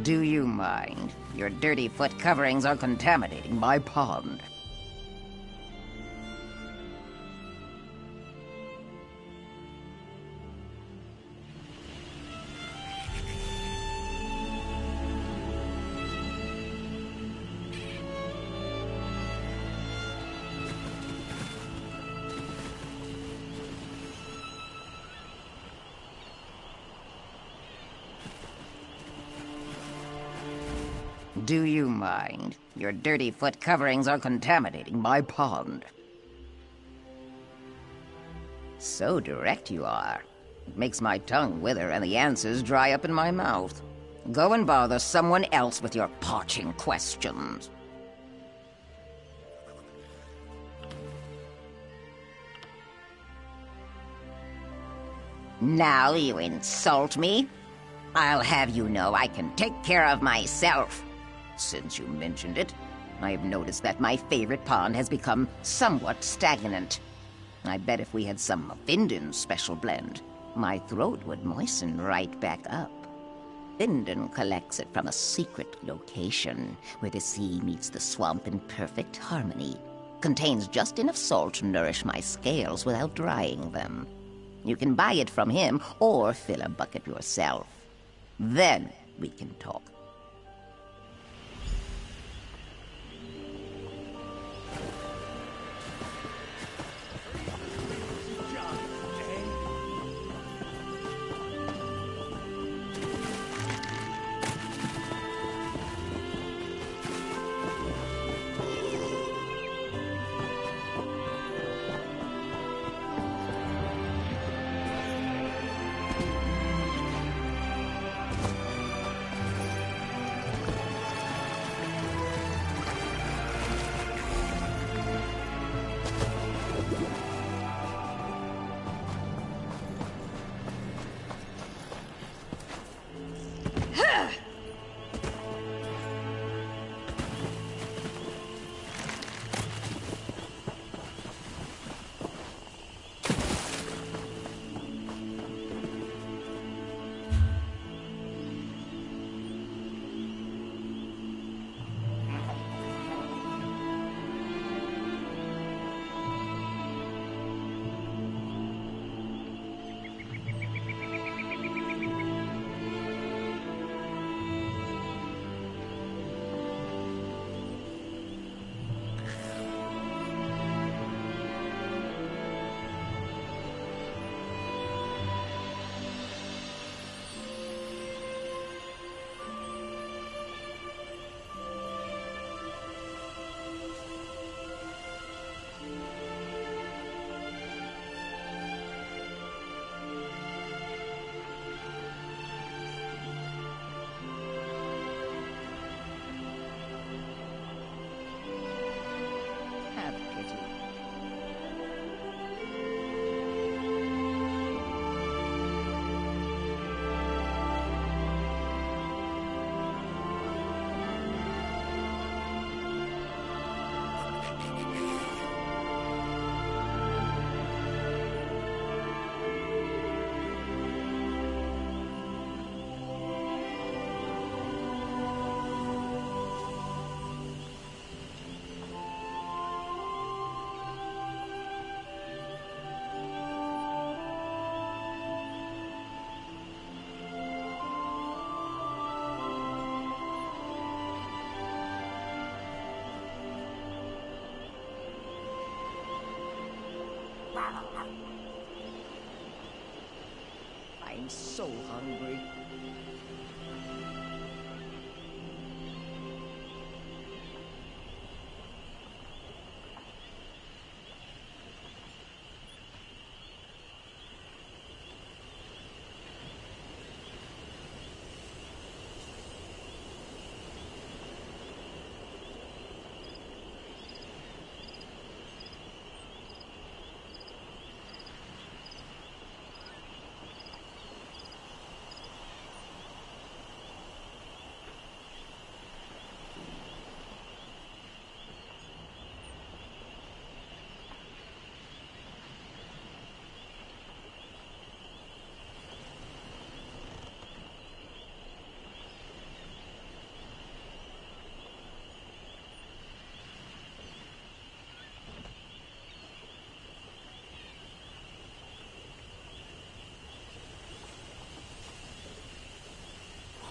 Do you mind? Your dirty foot coverings are contaminating my pond. Do you mind? Your dirty foot coverings are contaminating my pond. So direct you are. It makes my tongue wither and the answers dry up in my mouth. Go and bother someone else with your parching questions. Now you insult me? I'll have you know I can take care of myself. Since you mentioned it, I have noticed that my favorite pond has become somewhat stagnant. I bet if we had some Findon special blend, my throat would moisten right back up. Findon collects it from a secret location where the sea meets the swamp in perfect harmony. Contains just enough salt to nourish my scales without drying them. You can buy it from him or fill a bucket yourself. Then we can talk. I'm so hungry.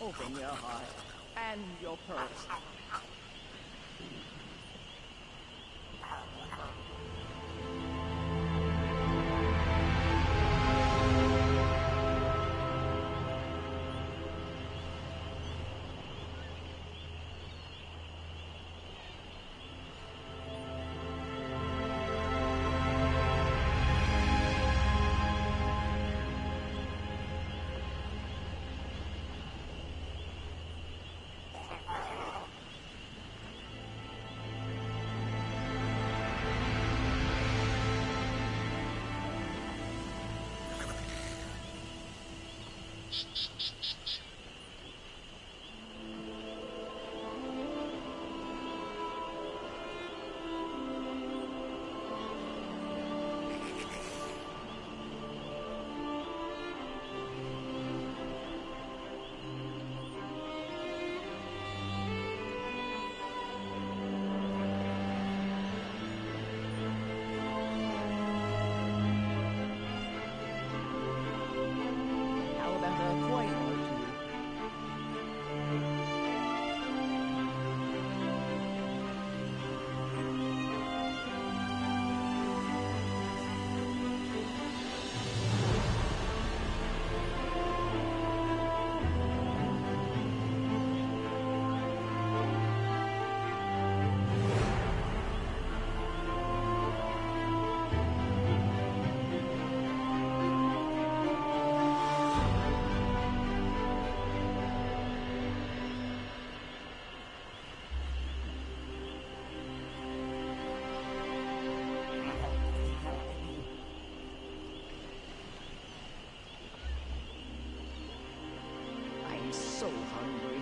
Open your heart and your purse. How about a coin or two? I'm so hungry.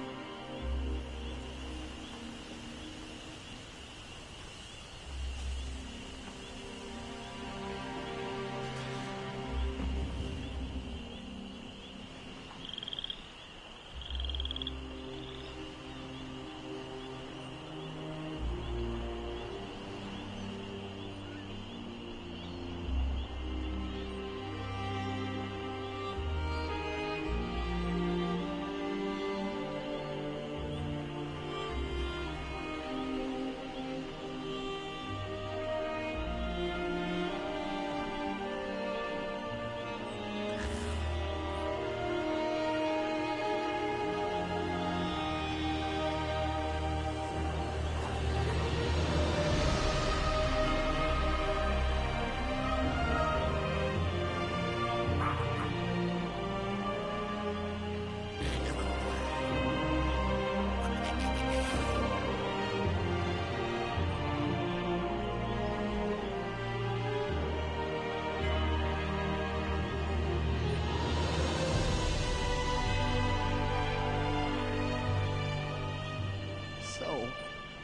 So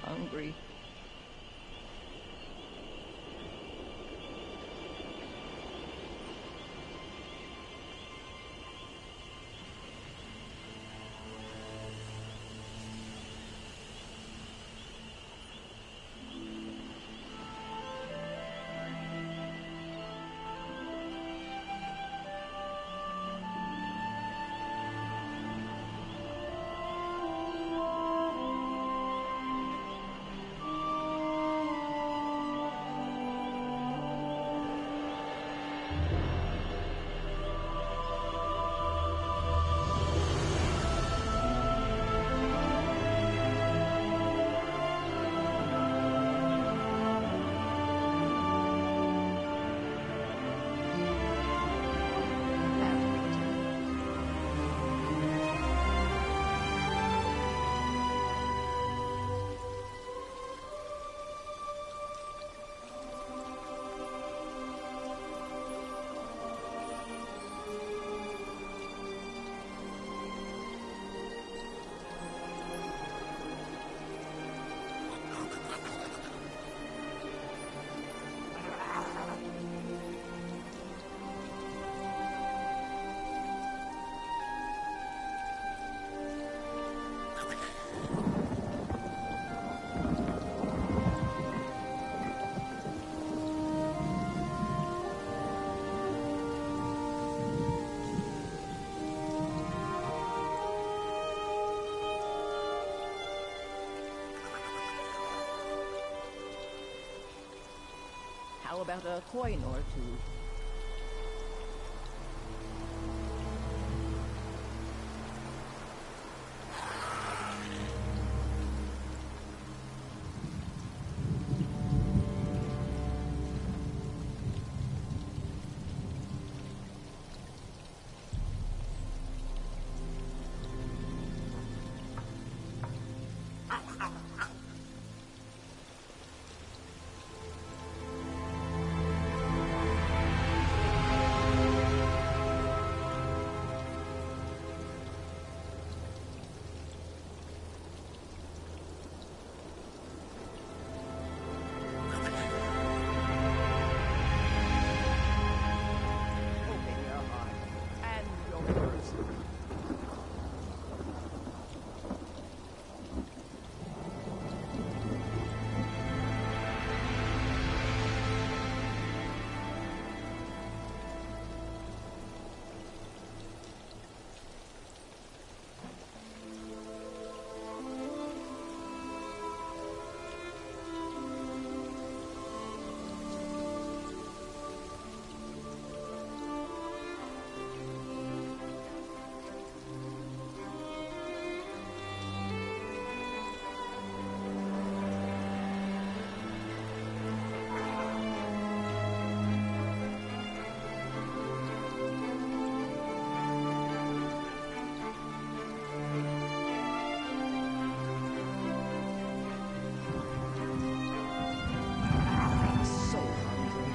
hungry. about a coin or two? Open your heart and your purse. I'm so hungry.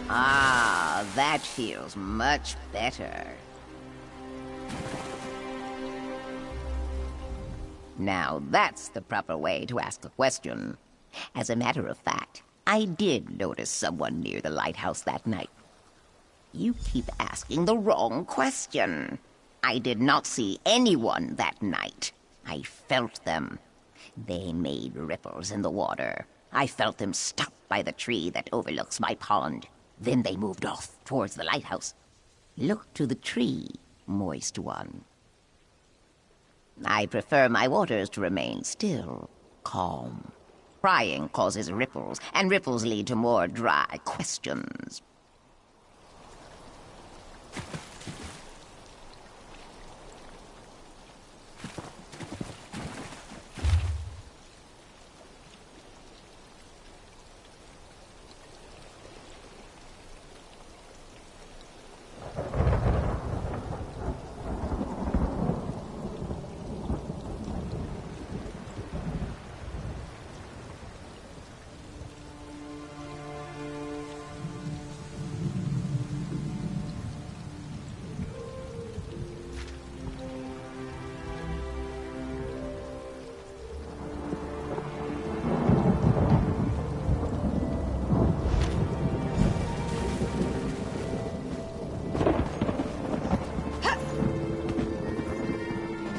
Ah, that feels much better. Now that's the proper way to ask a question. As a matter of fact, I did notice someone near the lighthouse that night. You keep asking the wrong question. I did not see anyone that night. I felt them. They made ripples in the water. I felt them stop by the tree that overlooks my pond. Then they moved off towards the lighthouse. Look to the tree, moist one. I prefer my waters to remain still, calm. Crying causes ripples, and ripples lead to more dry questions.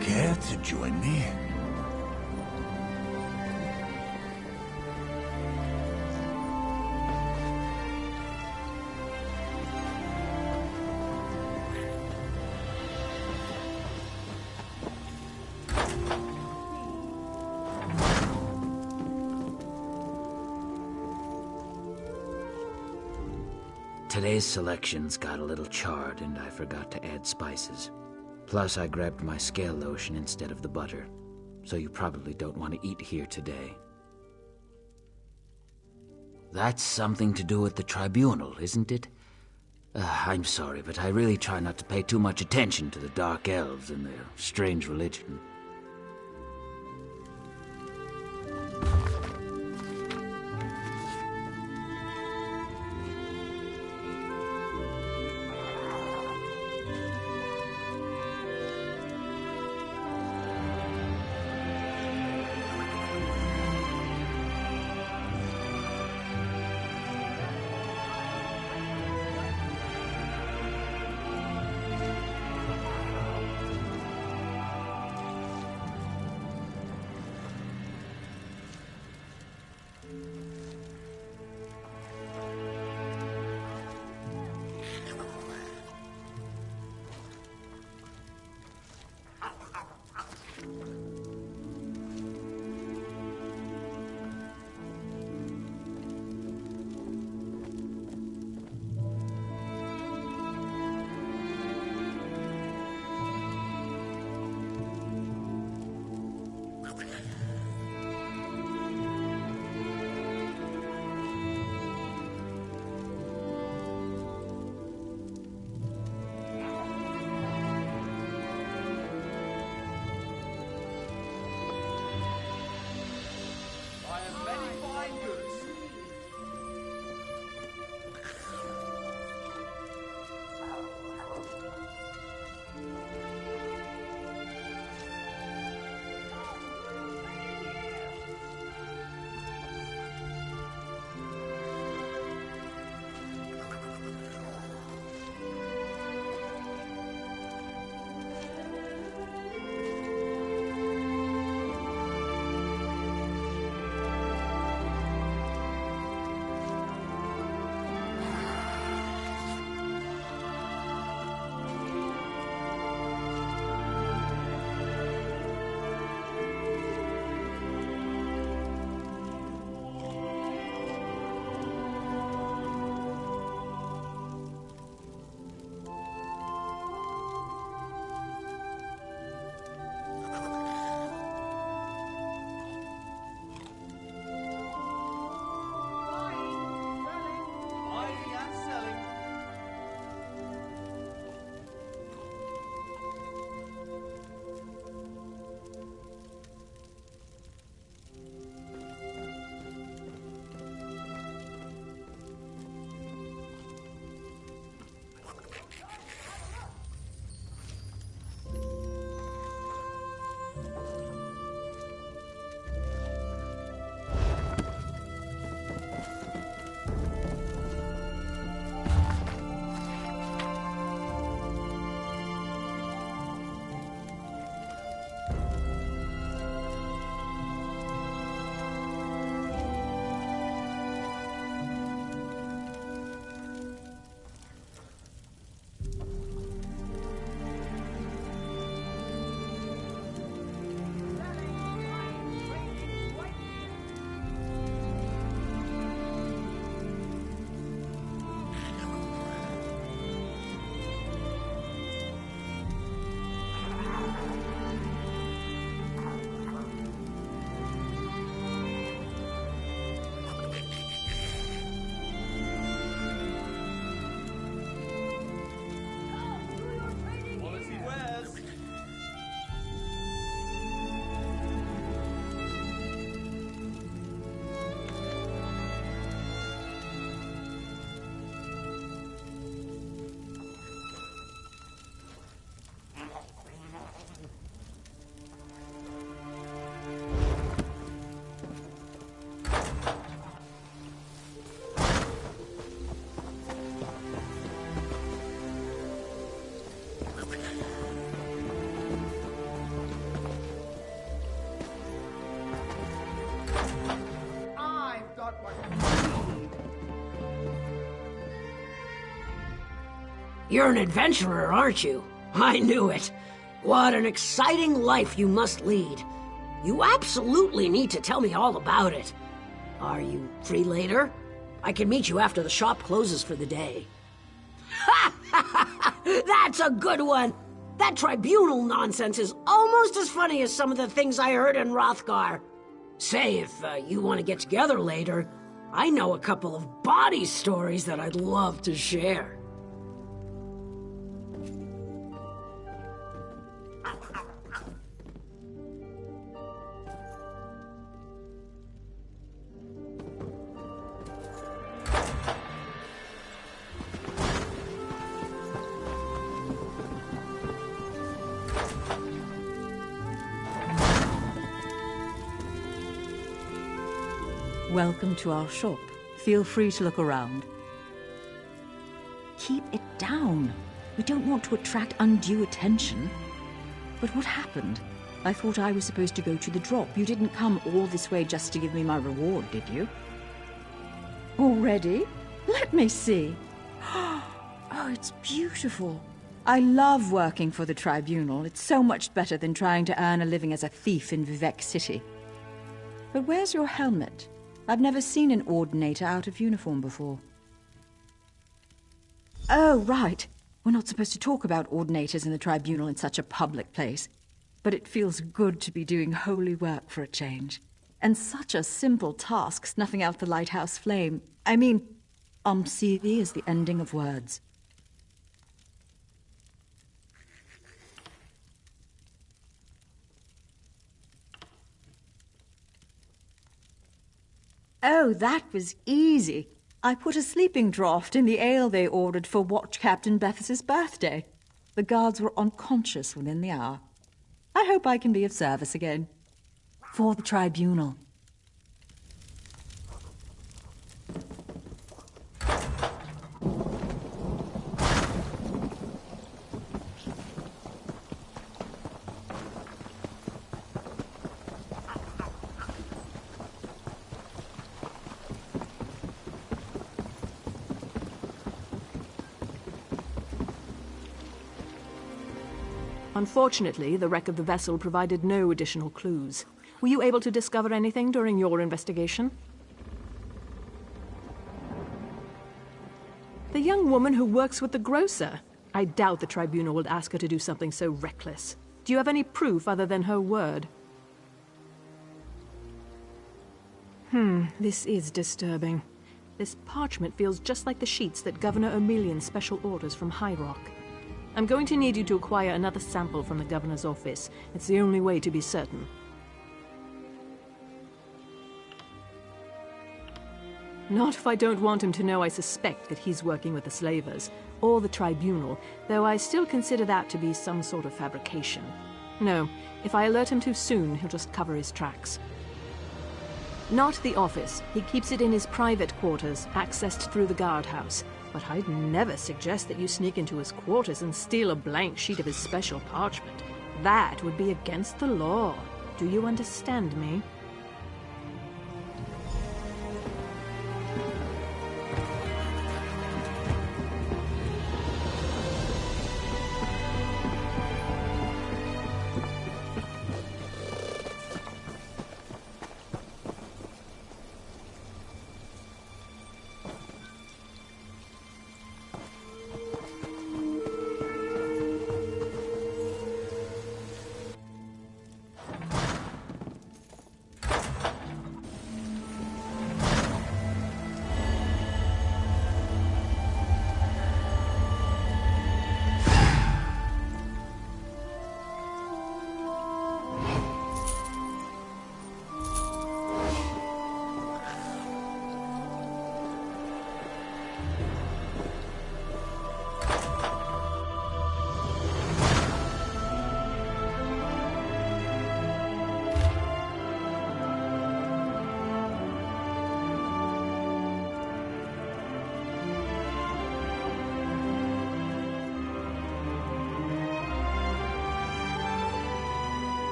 Care to join me? Today's selections got a little charred and I forgot to add spices. Plus, I grabbed my scale lotion instead of the butter. So you probably don't want to eat here today. That's something to do with the tribunal, isn't it? I'm sorry, but I really try not to pay too much attention to the Dark Elves and their strange religion. You're an adventurer, aren't you? I knew it. What an exciting life you must lead. You absolutely need to tell me all about it. Are you free later? I can meet you after the shop closes for the day. That's a good one! That tribunal nonsense is almost as funny as some of the things I heard in Rothgar. Say, if you want to get together later, I know a couple of body stories that I'd love to share. Welcome to our shop. Feel free to look around. Keep it down. We don't want to attract undue attention. But what happened? I thought I was supposed to go to the drop. You didn't come all this way just to give me my reward, did you? Already? Let me see. Oh, it's beautiful. I love working for the tribunal. It's so much better than trying to earn a living as a thief in Vivek City. But where's your helmet? I've never seen an ordinator out of uniform before. Oh, right. We're not supposed to talk about ordinators in the tribunal in such a public place. But it feels good to be doing holy work for a change. And such a simple task, snuffing out the lighthouse flame. I mean, Umsithi is the ending of words. Oh, that was easy. I put a sleeping draught in the ale they ordered for Watch Captain Bethes's birthday. The guards were unconscious within the hour. I hope I can be of service again. For the tribunal. Unfortunately, the wreck of the vessel provided no additional clues. Were you able to discover anything during your investigation? The young woman who works with the grocer. I doubt the tribunal would ask her to do something so reckless. Do you have any proof other than her word? This is disturbing. This parchment feels just like the sheets that Governor O'Melian special orders from High Rock. I'm going to need you to acquire another sample from the governor's office. It's the only way to be certain. Not if I don't want him to know I suspect that he's working with the slavers, or the tribunal, though I still consider that to be some sort of fabrication. No, if I alert him too soon, he'll just cover his tracks. Not the office. He keeps it in his private quarters, accessed through the guardhouse. But I'd never suggest that you sneak into his quarters and steal a blank sheet of his special parchment. That would be against the law. Do you understand me?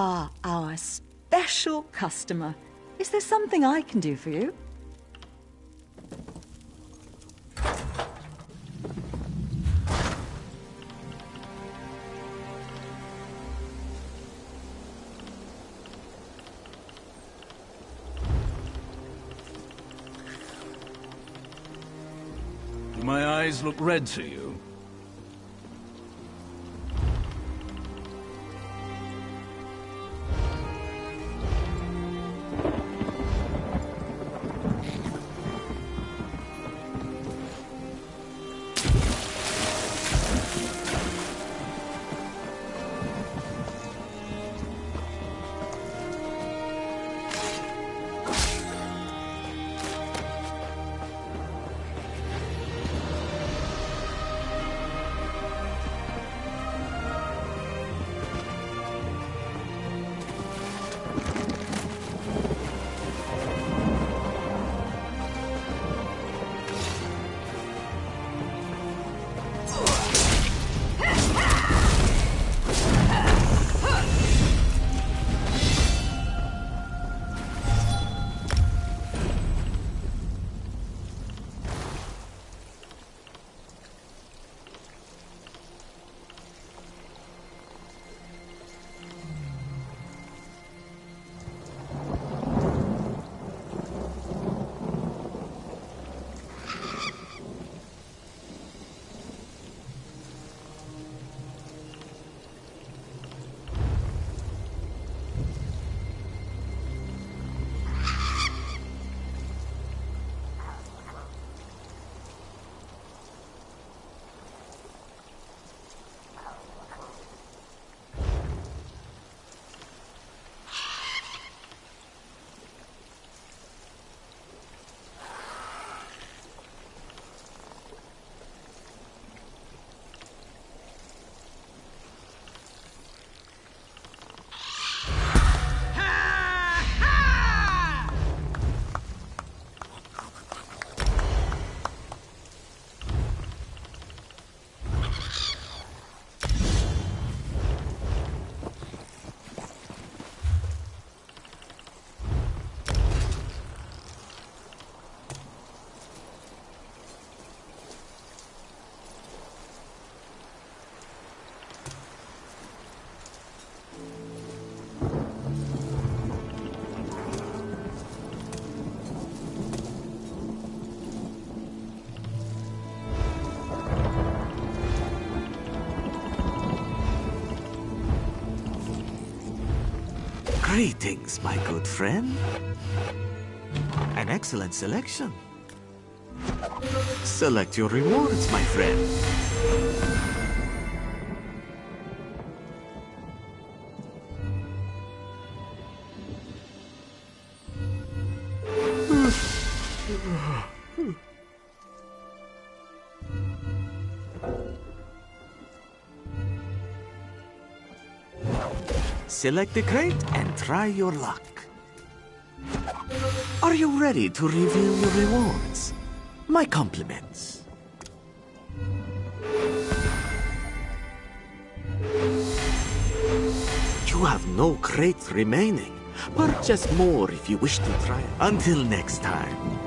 are our special customer. Is there something I can do for you? Do my eyes look red to you? Greetings, my good friend. An excellent selection. Select your rewards, my friend. Select the crate and try your luck. Are you ready to reveal your rewards? My compliments. You have no crate remaining. Purchase more if you wish to try. Until next time.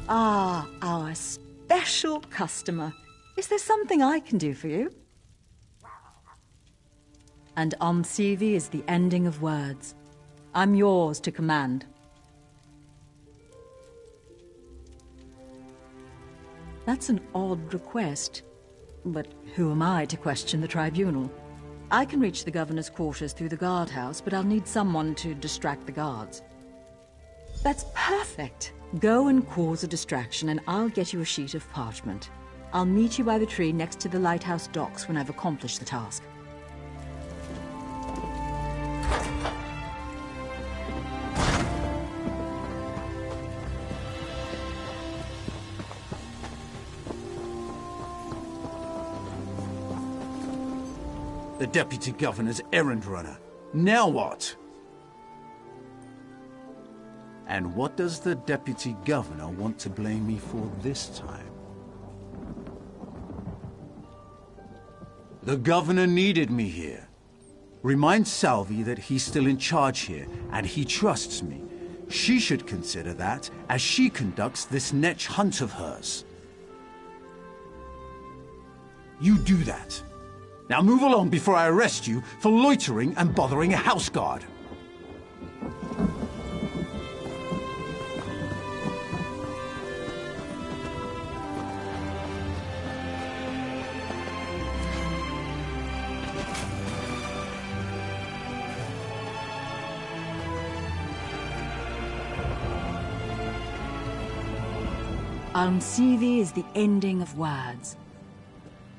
Ah, our special customer. Is there something I can do for you? And Omsivi is the ending of words. I'm yours to command. That's an odd request. But who am I to question the tribunal? I can reach the governor's quarters through the guardhouse, but I'll need someone to distract the guards. That's perfect. Go and cause a distraction, and I'll get you a sheet of parchment. I'll meet you by the tree next to the lighthouse docks when I've accomplished the task. The Deputy Governor's errand runner. Now what? And what does the Deputy Governor want to blame me for this time? The Governor needed me here. Remind Salvi that he's still in charge here, and he trusts me. She should consider that as she conducts this netch hunt of hers. You do that. Now move along before I arrest you for loitering and bothering a house guard. Omsivi is the ending of words.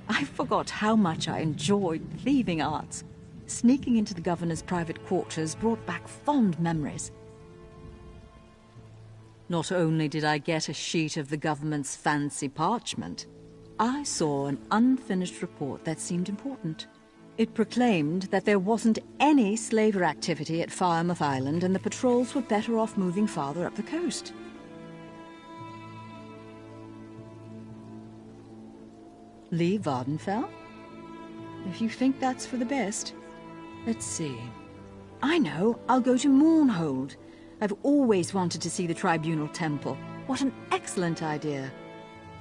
I forgot how much I enjoyed thieving arts. Sneaking into the governor's private quarters brought back fond memories. Not only did I get a sheet of the government's fancy parchment, I saw an unfinished report that seemed important. It proclaimed that there wasn't any slaver activity at Firemouth Island and the patrols were better off moving farther up the coast. Leave Vardenfell? If you think that's for the best. Let's see. I know, I'll go to Mournhold. I've always wanted to see the Tribunal Temple. What an excellent idea.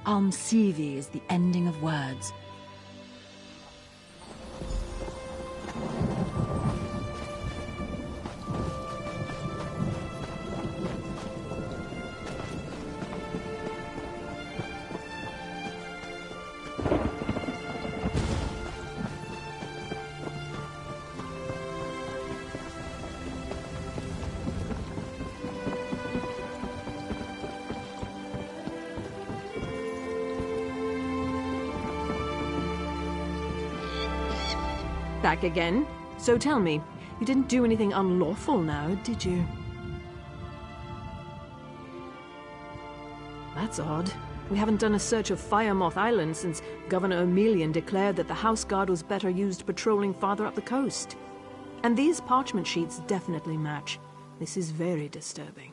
Omsivi is the ending of words. Back again? So tell me, you didn't do anything unlawful now, did you? That's odd. We haven't done a search of Firemoth Island since Governor Emelian declared that the House Guard was better used patrolling farther up the coast. And these parchment sheets definitely match. This is very disturbing.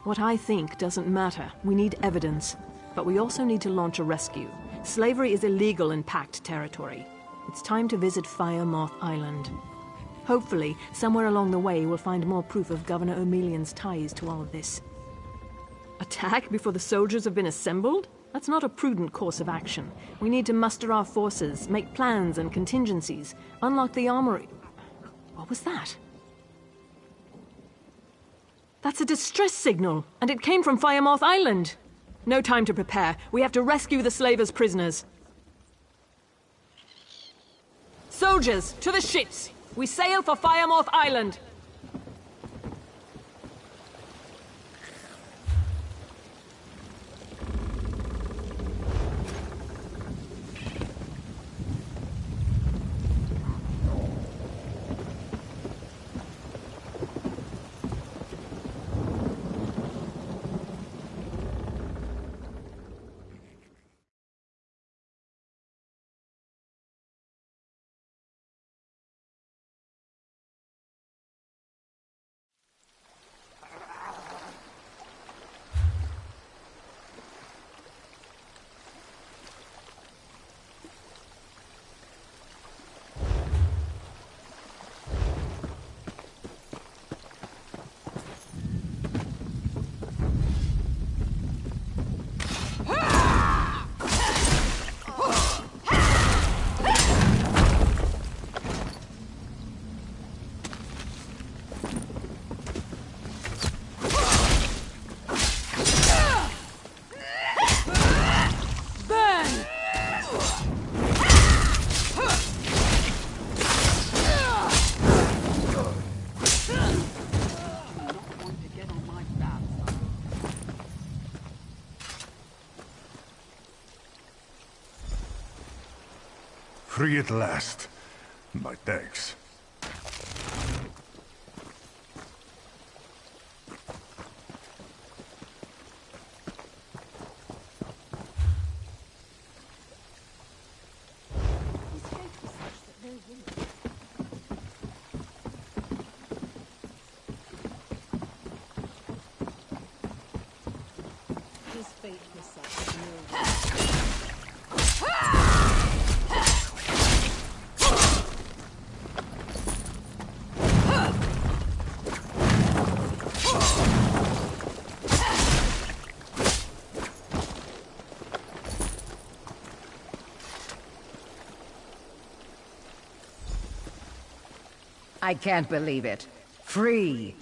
What I think doesn't matter. We need evidence. But we also need to launch a rescue. Slavery is illegal in Pact territory. It's time to visit Firemoth Island. Hopefully, somewhere along the way, we'll find more proof of Governor Emelian's ties to all of this. Attack before the soldiers have been assembled? That's not a prudent course of action. We need to muster our forces, make plans and contingencies, unlock the armory. What was that? That's a distress signal, and it came from Firemoth Island. No time to prepare. We have to rescue the slavers' prisoners. Soldiers, to the ships! We sail for Firemoth Island! free at last. My thanks. His fate was such that no I can't believe it. Free!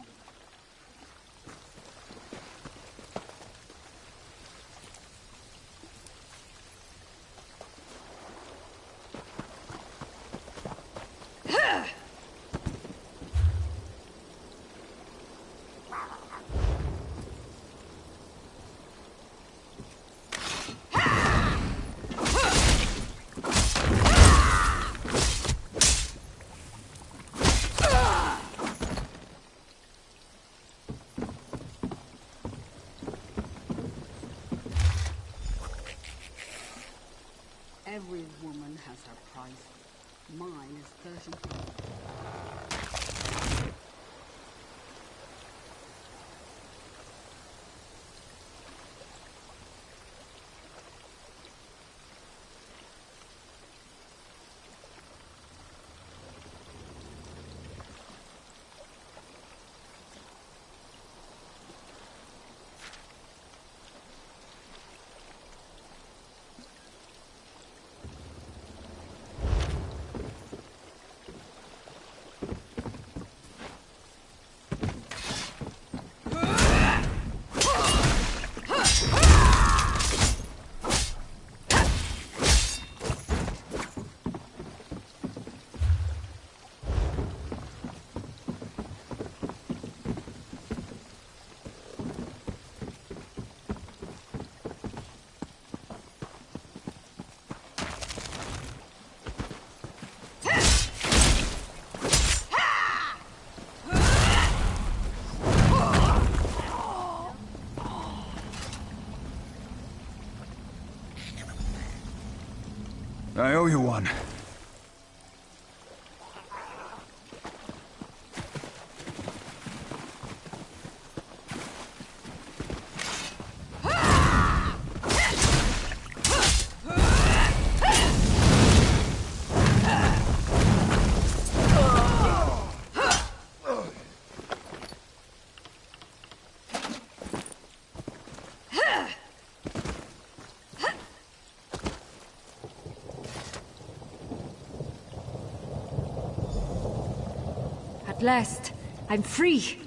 Every woman has her price. Mine is 30. I owe you one. At last, I'm free.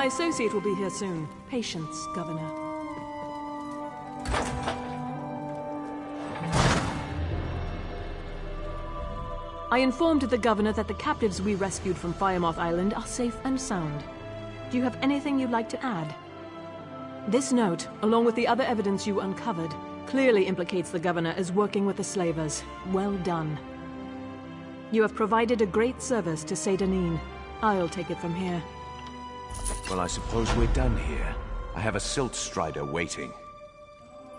My associate will be here soon. Patience, Governor. I informed the Governor that the captives we rescued from Firemoth Island are safe and sound. Do you have anything you'd like to add? This note, along with the other evidence you uncovered, clearly implicates the Governor as working with the slavers. Well done. You have provided a great service to Seydanin. I'll take it from here. Well, I suppose we're done here. I have a silt strider waiting.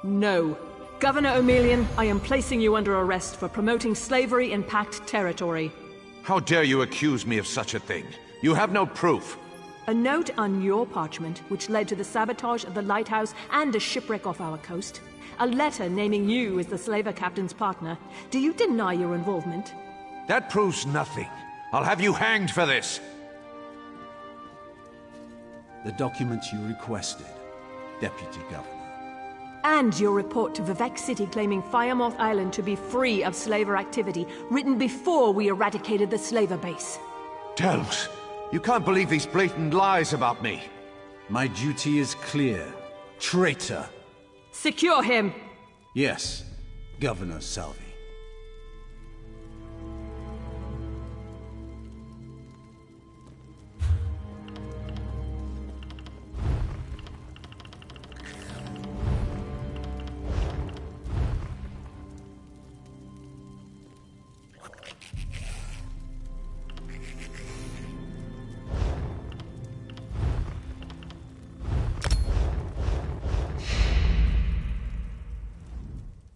No. Governor O'Melian, I am placing you under arrest for promoting slavery in Pact territory. How dare you accuse me of such a thing? You have no proof. A note on your parchment, which led to the sabotage of the lighthouse and a shipwreck off our coast. A letter naming you as the slaver captain's partner. Do you deny your involvement? That proves nothing. I'll have you hanged for this. The documents you requested, Deputy Governor. And your report to Vivek City claiming Firemoth Island to be free of slaver activity, written before we eradicated the slaver base. Delves, you can't believe these blatant lies about me. My duty is clear. Traitor! Secure him! Yes, Governor Salvi.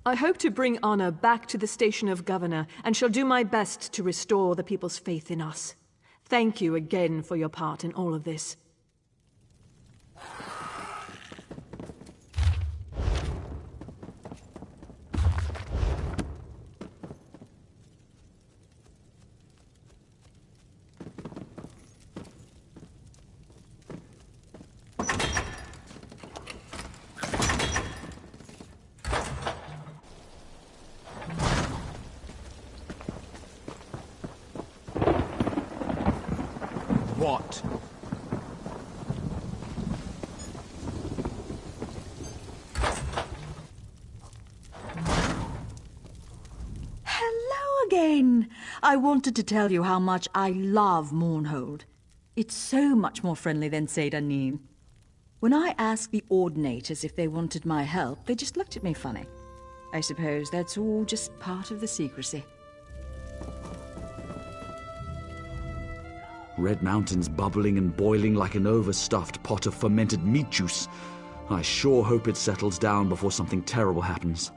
I hope to bring honor back to the station of Governor, and shall do my best to restore the people's faith in us. Thank you again for your part in all of this. What? Hello again. I wanted to tell you how much I love Mournhold. It's so much more friendly than Seydanin. When I asked the Ordinators if they wanted my help, they just looked at me funny. I suppose that's all just part of the secrecy. Red Mountain's bubbling and boiling like an overstuffed pot of fermented meat juice. I sure hope it settles down before something terrible happens.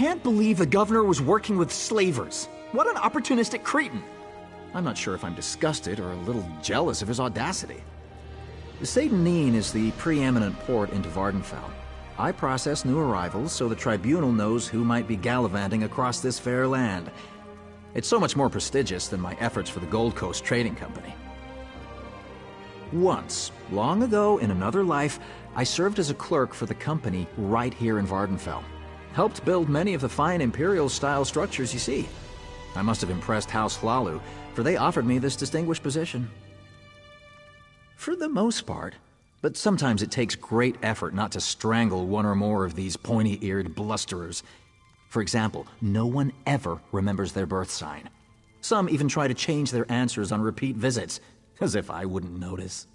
can't believe the governor was working with slavers. What an opportunistic cretin. I'm not sure if I'm disgusted or a little jealous of his audacity. Seyden is the preeminent port into Vardenfell. I process new arrivals so the tribunal knows who might be gallivanting across this fair land. It's so much more prestigious than my efforts for the Gold Coast Trading Company. Once, long ago in another life, I served as a clerk for the company right here in Vardenfell. Helped build many of the fine Imperial-style structures you see. I must have impressed House Hlalu, for they offered me this distinguished position. For the most part, but sometimes it takes great effort not to strangle one or more of these pointy-eared blusterers. For example, no one ever remembers their birth sign. Some even try to change their answers on repeat visits, as if I wouldn't notice.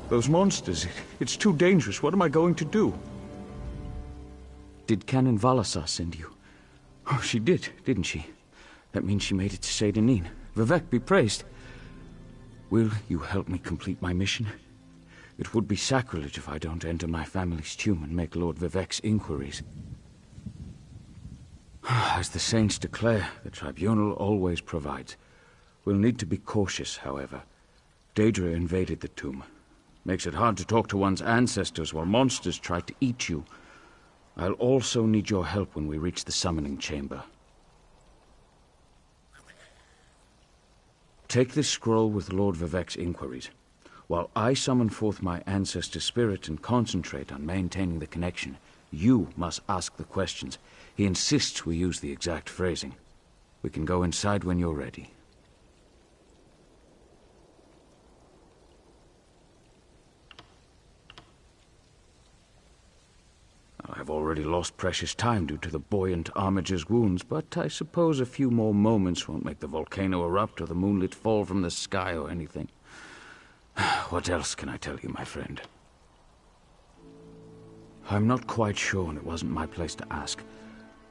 Those monsters, it's too dangerous. What am I going to do? Did Canon Valasar send you? Oh, she did, didn't she? That means she made it to Seyden. Vivek be praised. Will you help me complete my mission? It would be sacrilege if I don't enter my family's tomb and make Lord Vivek's inquiries. As the saints declare, the tribunal always provides. We'll need to be cautious, however. Daedra invaded the tomb. Makes it hard to talk to one's ancestors while monsters try to eat you. I'll also need your help when we reach the summoning chamber. Take this scroll with Lord Vivek's inquiries. While I summon forth my ancestor spirit and concentrate on maintaining the connection, you must ask the questions. He insists we use the exact phrasing. We can go inside when you're ready. I've already lost precious time due to the buoyant Armiger's wounds, but I suppose a few more moments won't make the volcano erupt or the moonlit fall from the sky or anything. What else can I tell you, my friend? I'm not quite sure, and it wasn't my place to ask.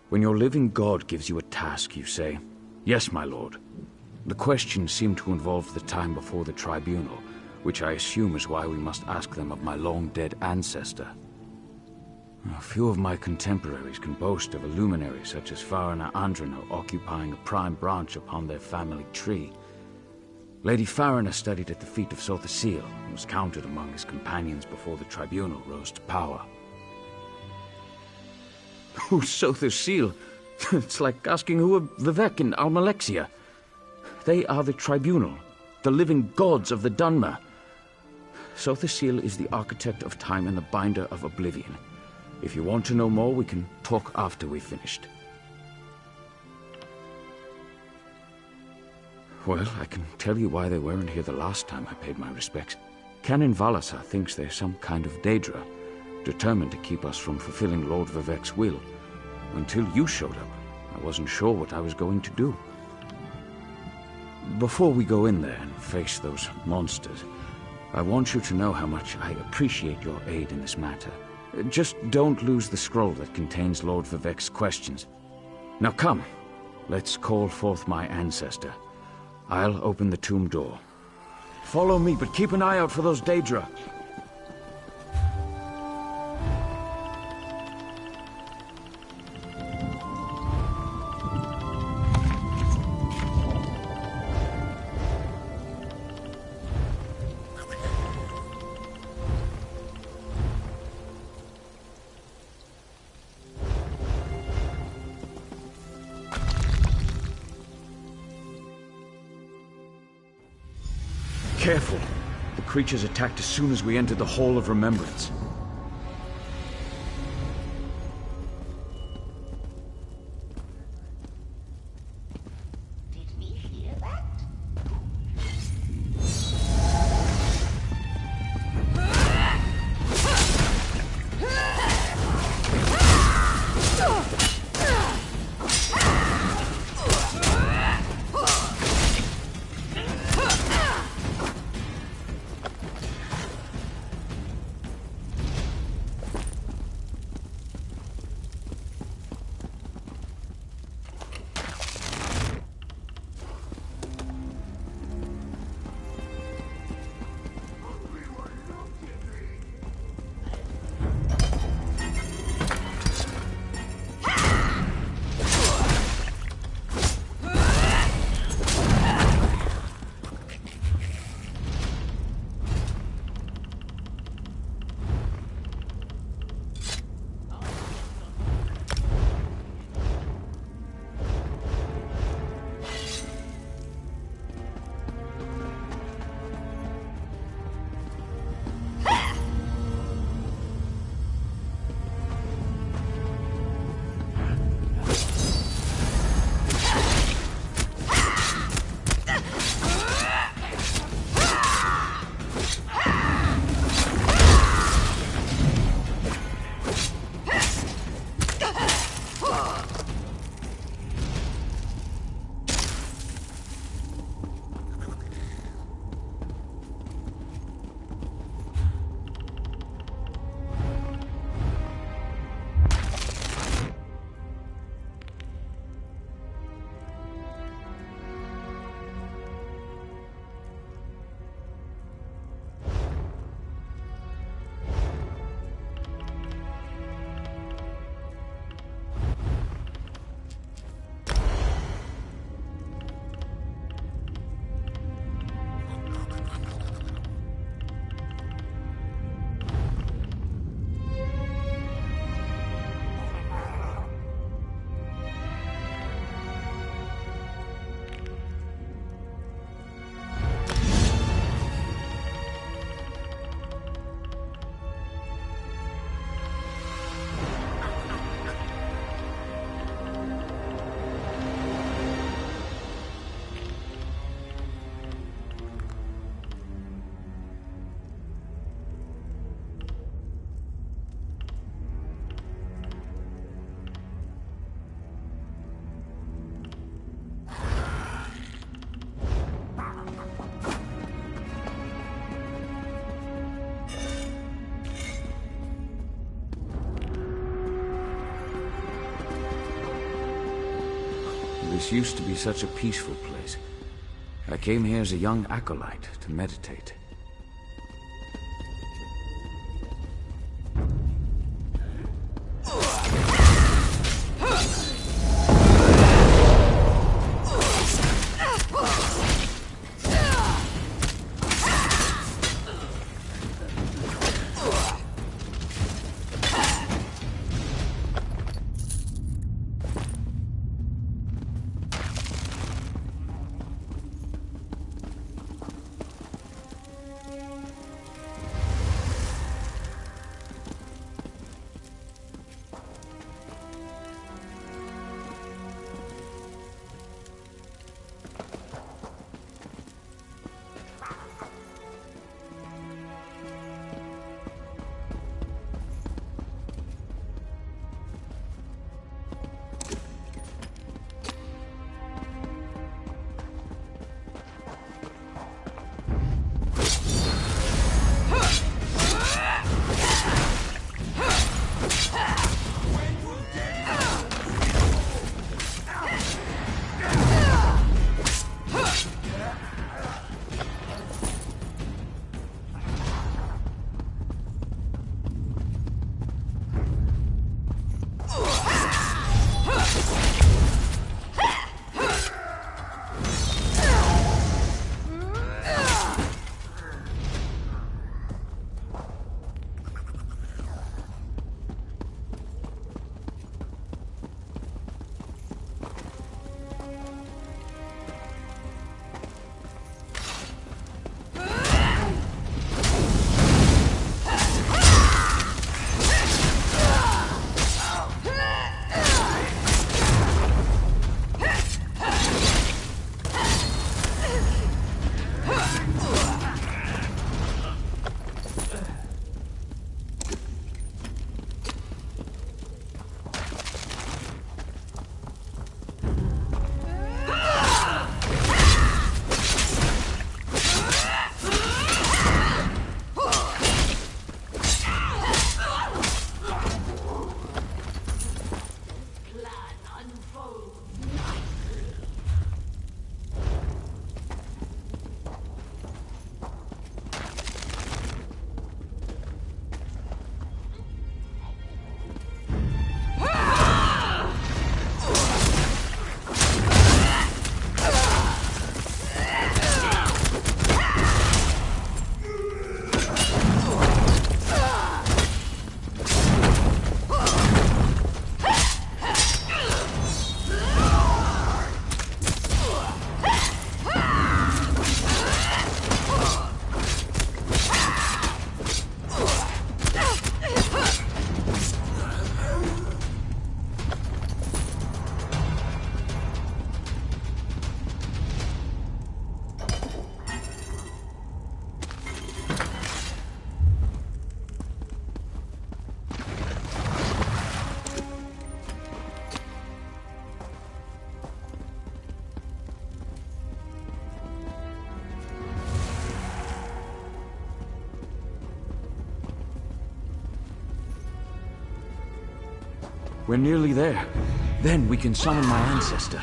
When your living god gives you a task, you say, "Yes, my lord." The questions seem to involve the time before the tribunal, which I assume is why we must ask them of my long-dead ancestor. A few of my contemporaries can boast of a luminary such as Farina Andrano occupying a prime branch upon their family tree. Lady Farina studied at the feet of Sotha Sil and was counted among his companions before the tribunal rose to power. Who's Sotha Sil? It's like asking who are Vivek and Almalexia. They are the tribunal, the living gods of the Dunmer. Sotha Sil is the architect of time and the binder of oblivion. If you want to know more, we can talk after we've finished. Well, I can tell you why they weren't here the last time I paid my respects. Canon Valasar thinks they're some kind of Daedra, determined to keep us from fulfilling Lord Vivek's will. Until you showed up, I wasn't sure what I was going to do. Before we go in there and face those monsters, I want you to know how much I appreciate your aid in this matter. Just don't lose the scroll that contains Lord Vivec's questions. Now come, let's call forth my ancestor. I'll open the tomb door. Follow me, but keep an eye out for those Daedra. Careful! The creatures attacked as soon as we entered the Hall of Remembrance. Did we hear that? This used to be such a peaceful place. I came here as a young acolyte to meditate. We're nearly there. Then we can summon my ancestor.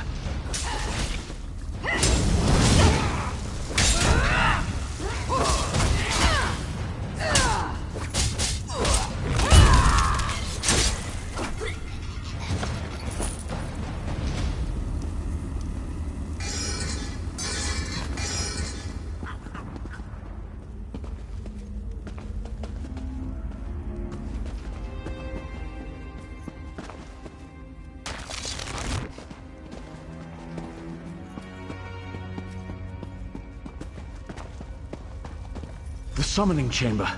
The summoning chamber.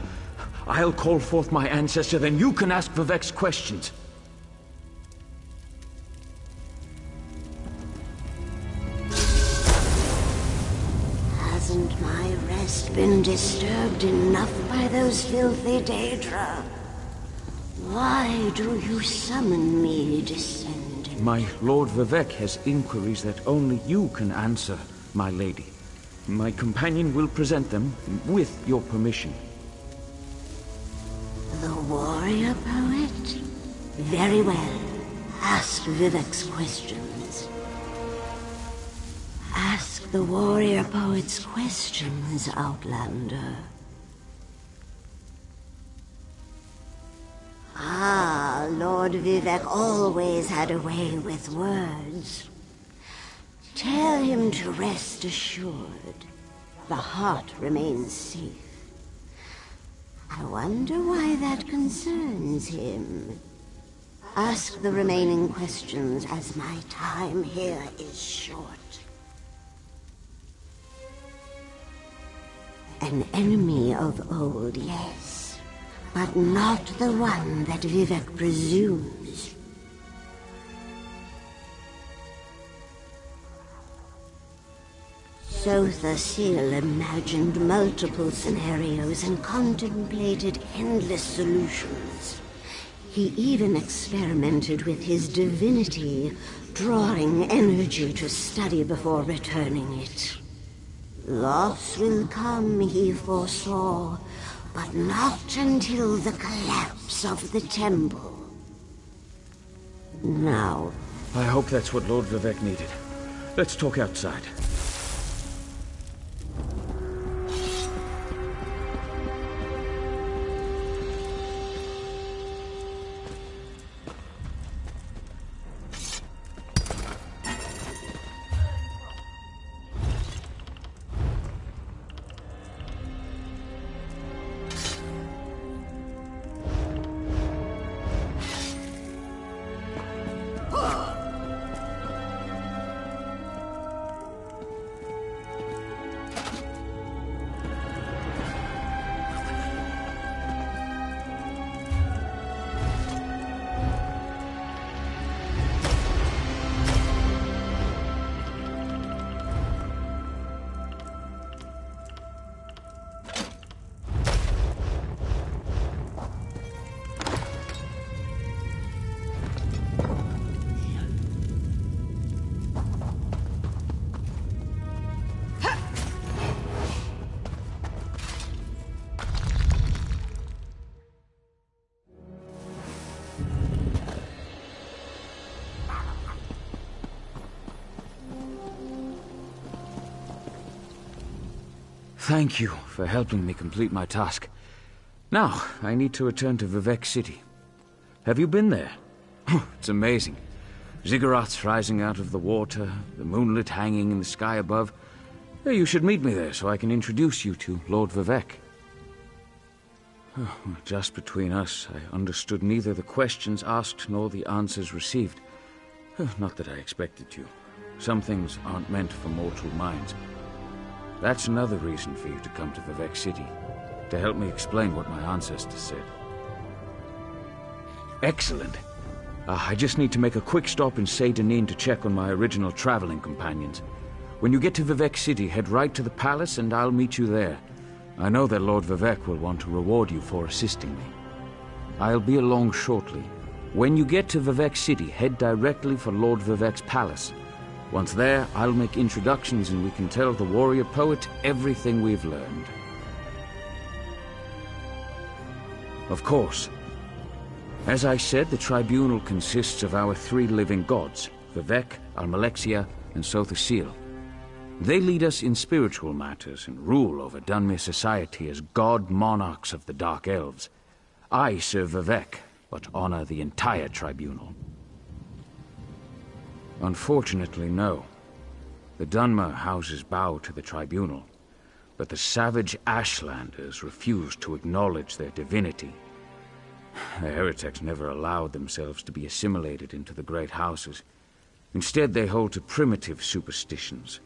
I'll call forth my ancestor, then you can ask Vivek's questions. Hasn't my rest been disturbed enough by those filthy Daedra? Why do you summon me, descendant? My Lord Vivek has inquiries that only you can answer, my lady. My companion will present them with your permission. The warrior poet? Very well. Ask Vivek's questions. Ask the warrior poet's questions, Outlander. Ah, Lord Vivek always had a way with words. Tell him to rest assured. The heart remains safe. I wonder why that concerns him. Ask the remaining questions, as my time here is short. An enemy of old, yes, but not the one that Vivek presumes. Sotha Sil imagined multiple scenarios and contemplated endless solutions. He even experimented with his divinity, drawing energy to study before returning it. Loss will come, he foresaw, but not until the collapse of the temple. Now... I hope that's what Lord Vivek needed. Let's talk outside. Thank you for helping me complete my task. Now, I need to return to Vivek City. Have you been there? It's amazing. Ziggurats rising out of the water, the moonlit hanging in the sky above. You should meet me there so I can introduce you to Lord Vivek. Just between us, I understood neither the questions asked nor the answers received. Not that I expected to. Some things aren't meant for mortal minds. That's another reason for you to come to Vivek City, to help me explain what my ancestors said. Excellent. I just need to make a quick stop in Seydanin to check on my original traveling companions. When you get to Vivek City, head right to the palace and I'll meet you there. I know that Lord Vivek will want to reward you for assisting me. I'll be along shortly. When you get to Vivek City, head directly for Lord Vivek's palace. Once there, I'll make introductions and we can tell the warrior poet everything we've learned. Of course. As I said, the tribunal consists of our 3 living gods, Vivek, Almalexia, and Sothasil. They lead us in spiritual matters and rule over Dunmere society as god monarchs of the Dark Elves. I serve Vivek, but honor the entire tribunal. Unfortunately, no. The Dunmer houses bow to the tribunal, but the savage Ashlanders refuse to acknowledge their divinity. The heretics never allowed themselves to be assimilated into the great houses. Instead, they hold to primitive superstitions.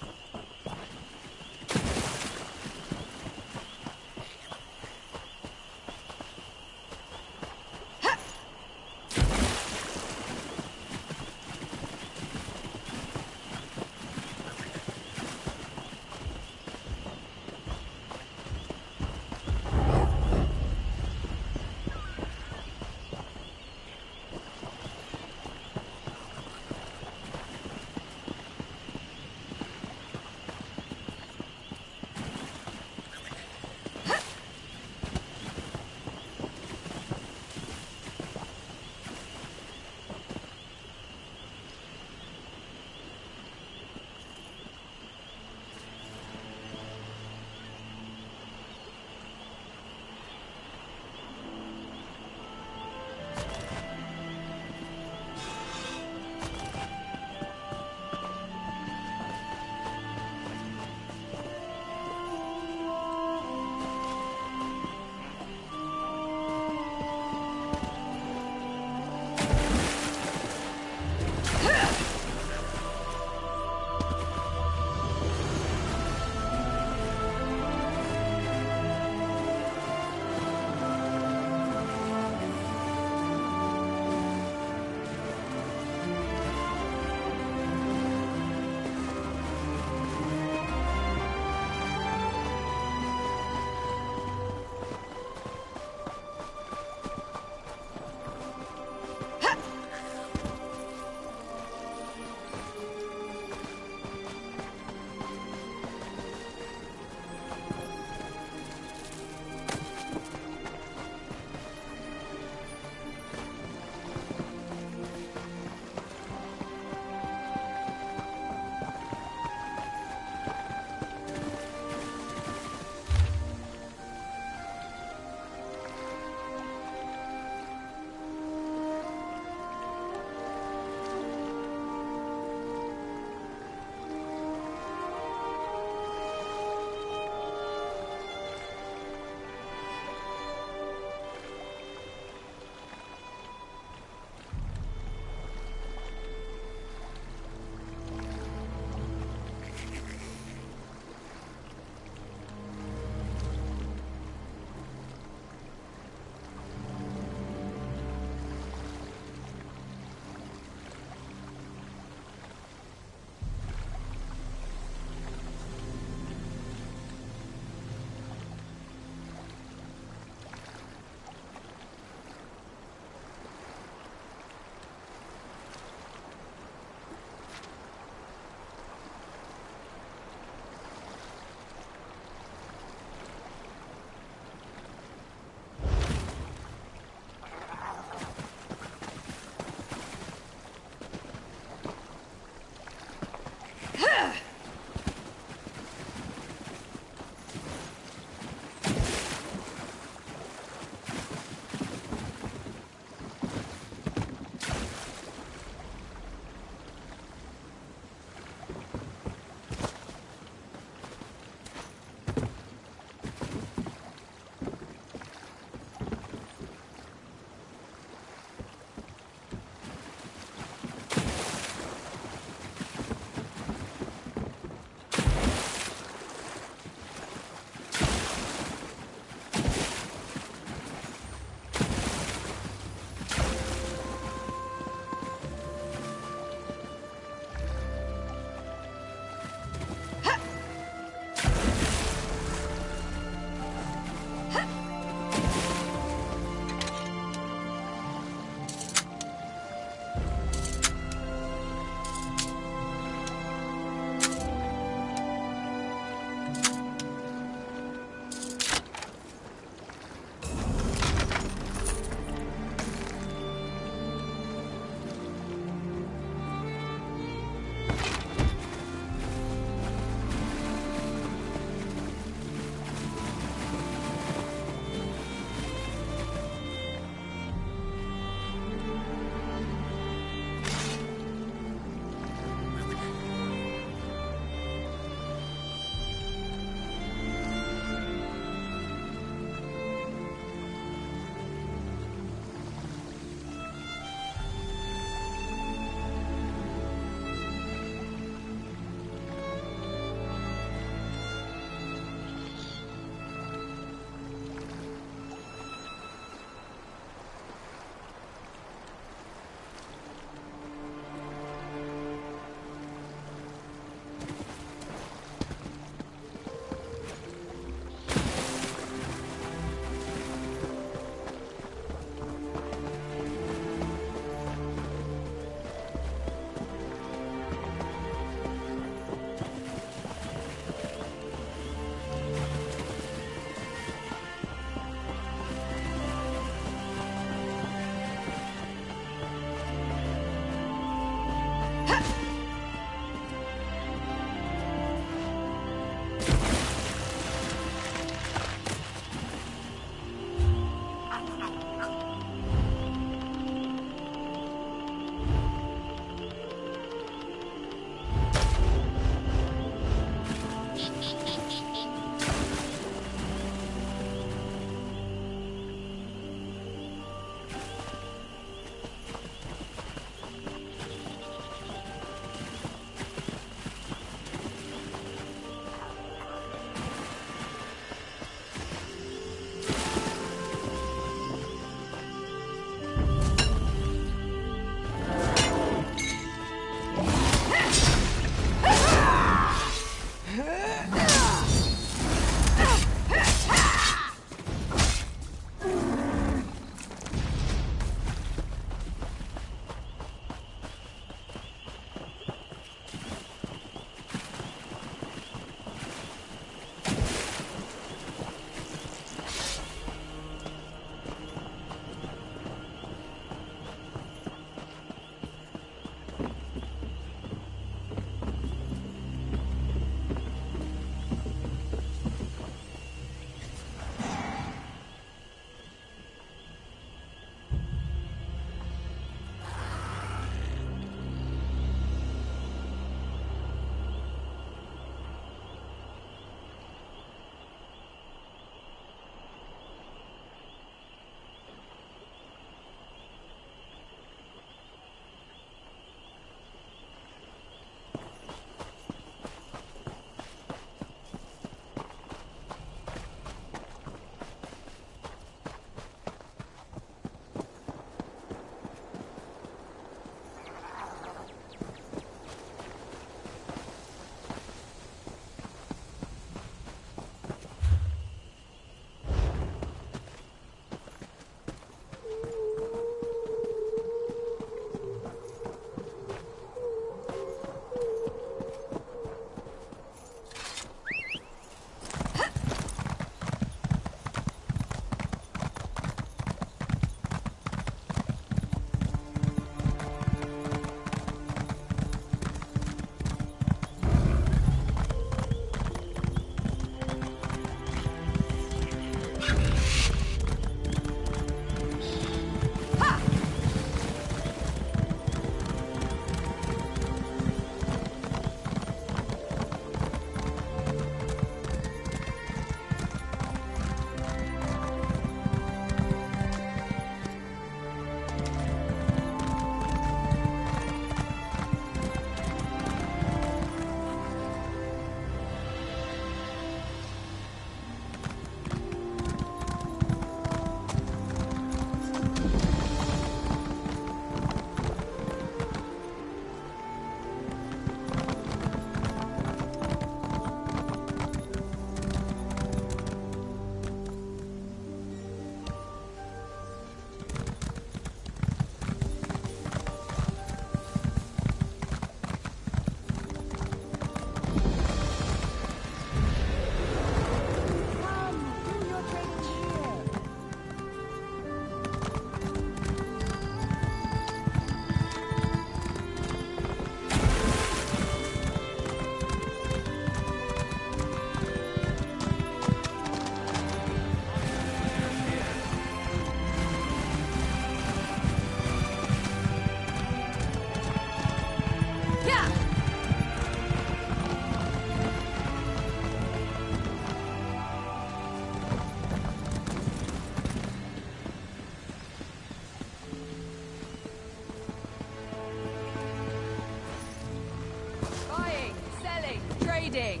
trading!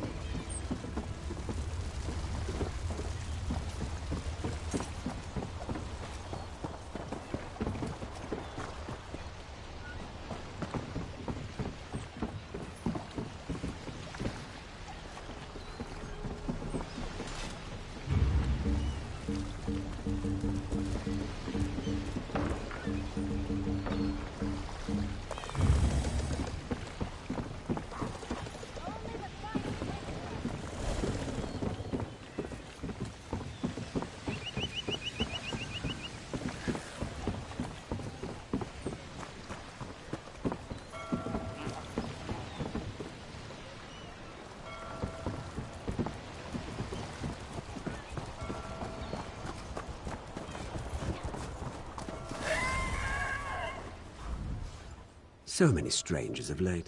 So many strangers of late.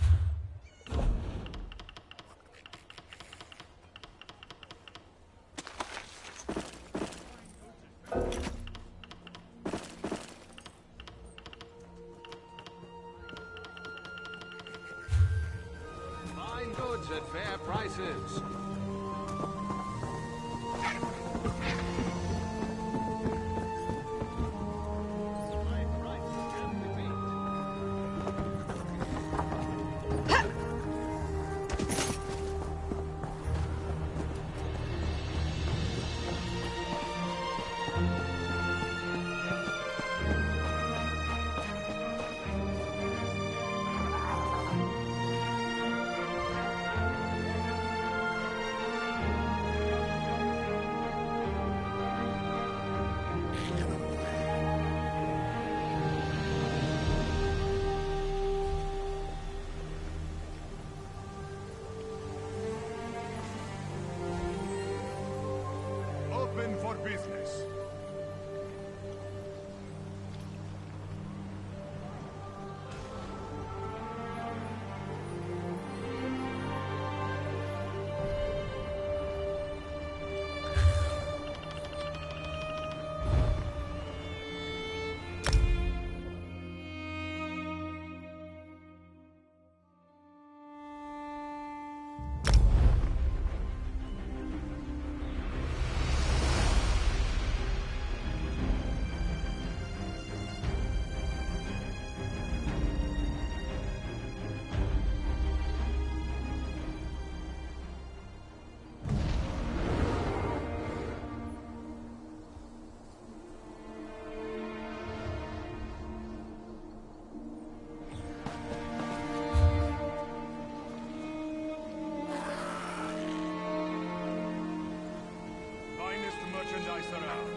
Fine goods at fair prices. Open for business. Finest merchandise around.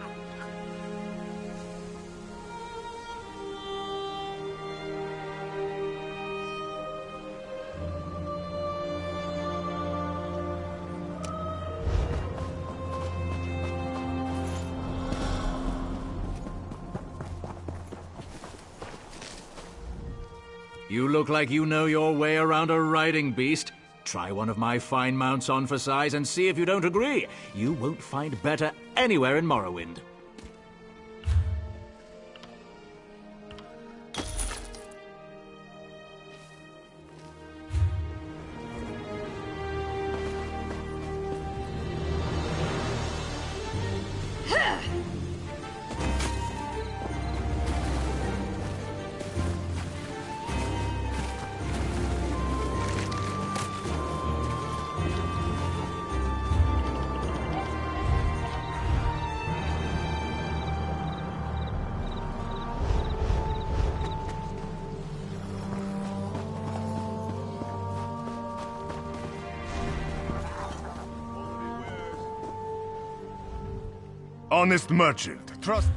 You look like you know your way around a riding beast. Try one of my fine mounts on for size and see if you don't agree. You won't find better anywhere in Morrowind. Honest merchant, trust...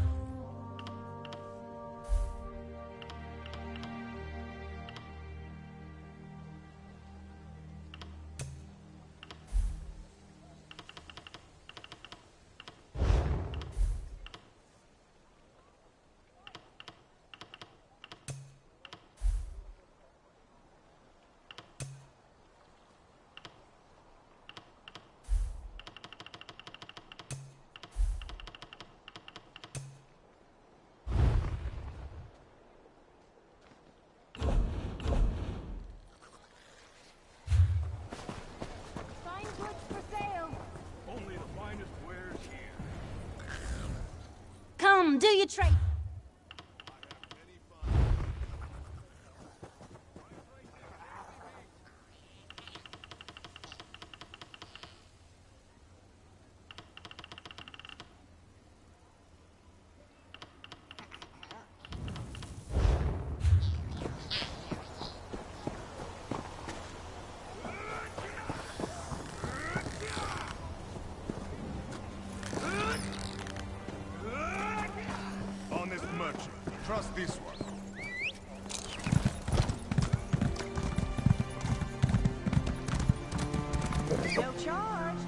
a trade. Honest merchant. Trust this one. No charge.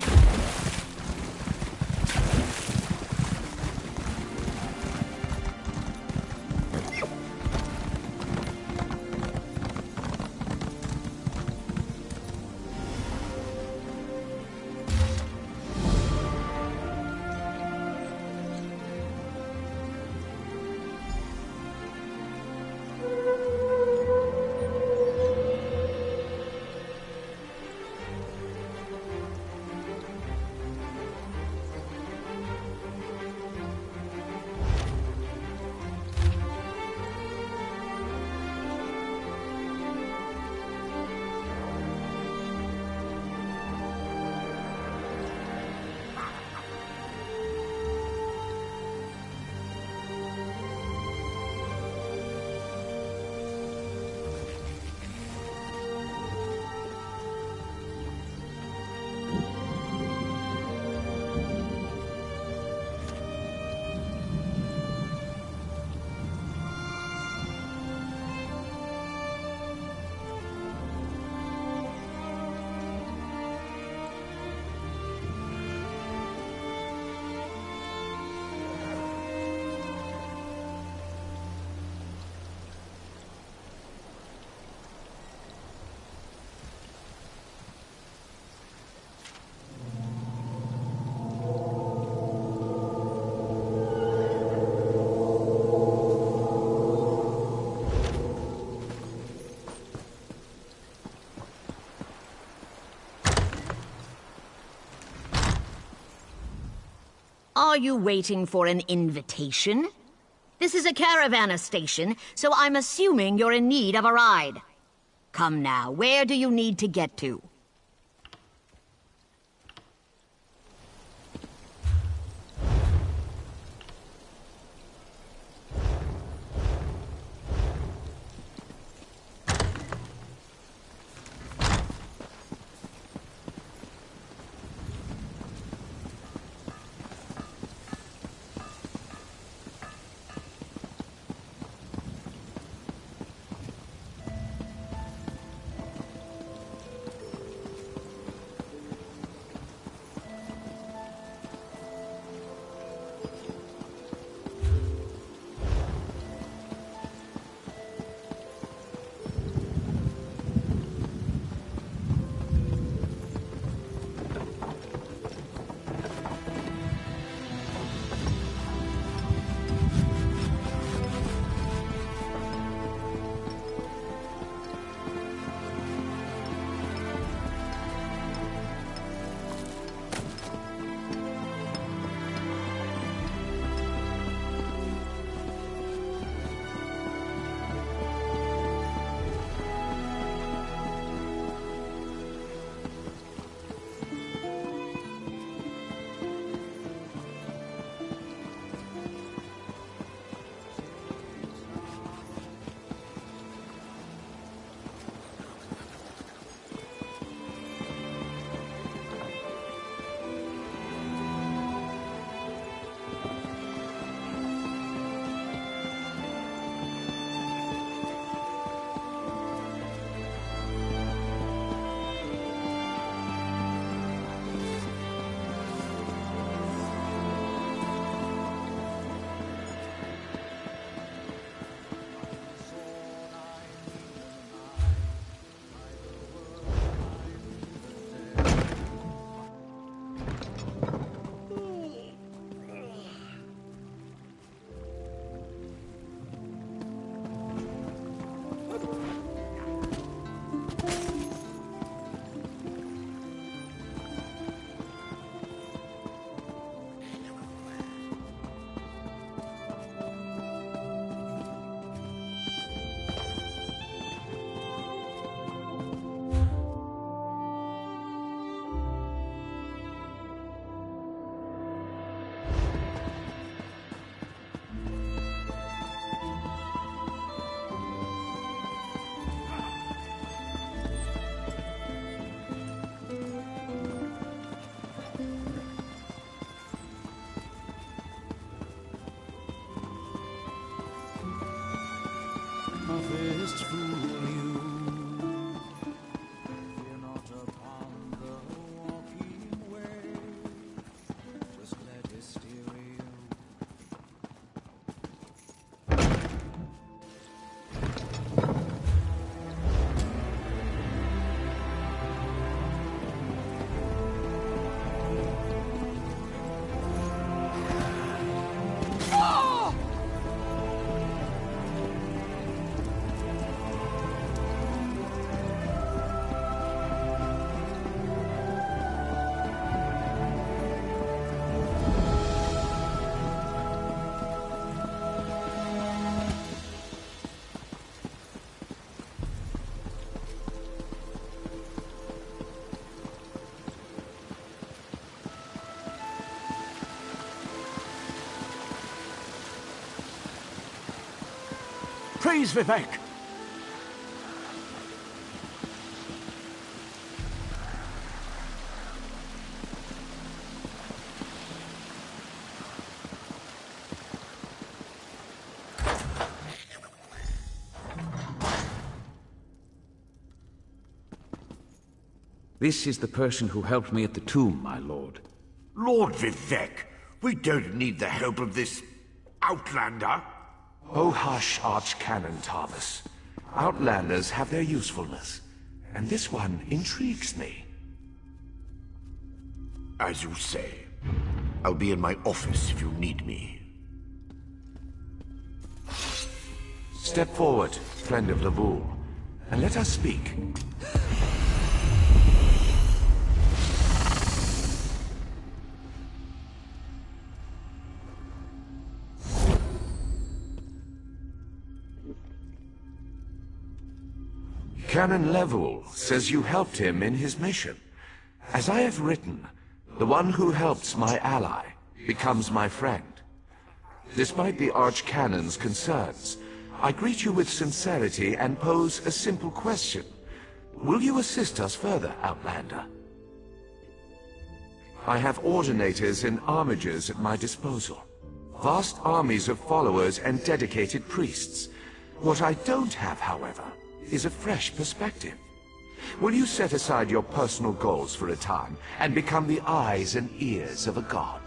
Are you waiting for an invitation? This is a caravanner station, so I'm assuming you're in need of a ride. Come now, where do you need to get to? Praise Vivek! This is the person who helped me at the tomb, my lord. Lord Vivek, we don't need the help of this outlander. Oh hush, Archcanon Tarvis. Outlanders have their usefulness, and this one intrigues me. As you say. I'll be in my office if you need me. Step forward, friend of Lavul, and let us speak. Canon Level says you helped him in his mission. As I have written, the one who helps my ally becomes my friend. Despite the Archcanon's concerns, I greet you with sincerity and pose a simple question. Will you assist us further, Outlander? I have ordinators and armigers at my disposal. Vast armies of followers and dedicated priests. What I don't have, however, is a fresh perspective. Will you set aside your personal goals for a time and become the eyes and ears of a god?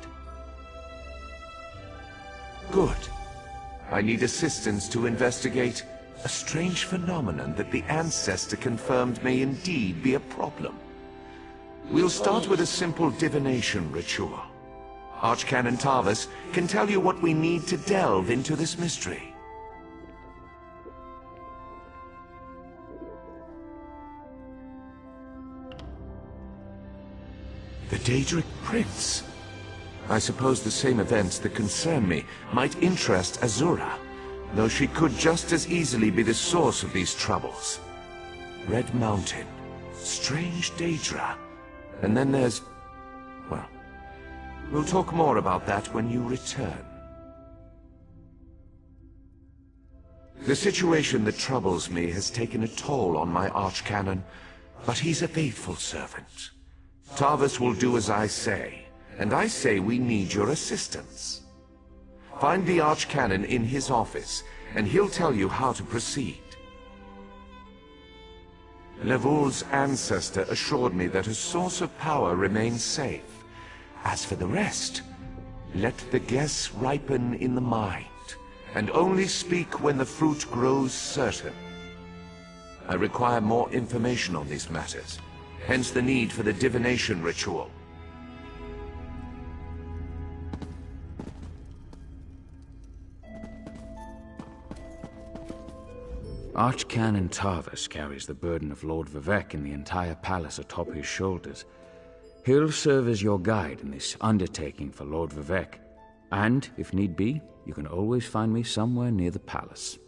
Good. I need assistance to investigate a strange phenomenon that the Ancestor confirmed may indeed be a problem. We'll start with a simple divination ritual. Archcanon Tarvis can tell you what we need to delve into this mystery. The Daedric Prince. I suppose the same events that concern me might interest Azura, though she could just as easily be the source of these troubles. Red Mountain, strange Daedra, and then there's... well, we'll talk more about that when you return. The situation that troubles me has taken a toll on my Archcanon, but he's a faithful servant. Tarvis will do as I say, and I say we need your assistance. Find the Archcanon in his office, and he'll tell you how to proceed. Levul's ancestor assured me that a source of power remains safe. As for the rest, let the guess ripen in the mind, and only speak when the fruit grows certain. I require more information on these matters. Hence the need for the divination ritual. Archcanon Tarvis carries the burden of Lord Vivek and the entire palace atop his shoulders. He'll serve as your guide in this undertaking for Lord Vivek. And, if need be, you can always find me somewhere near the palace.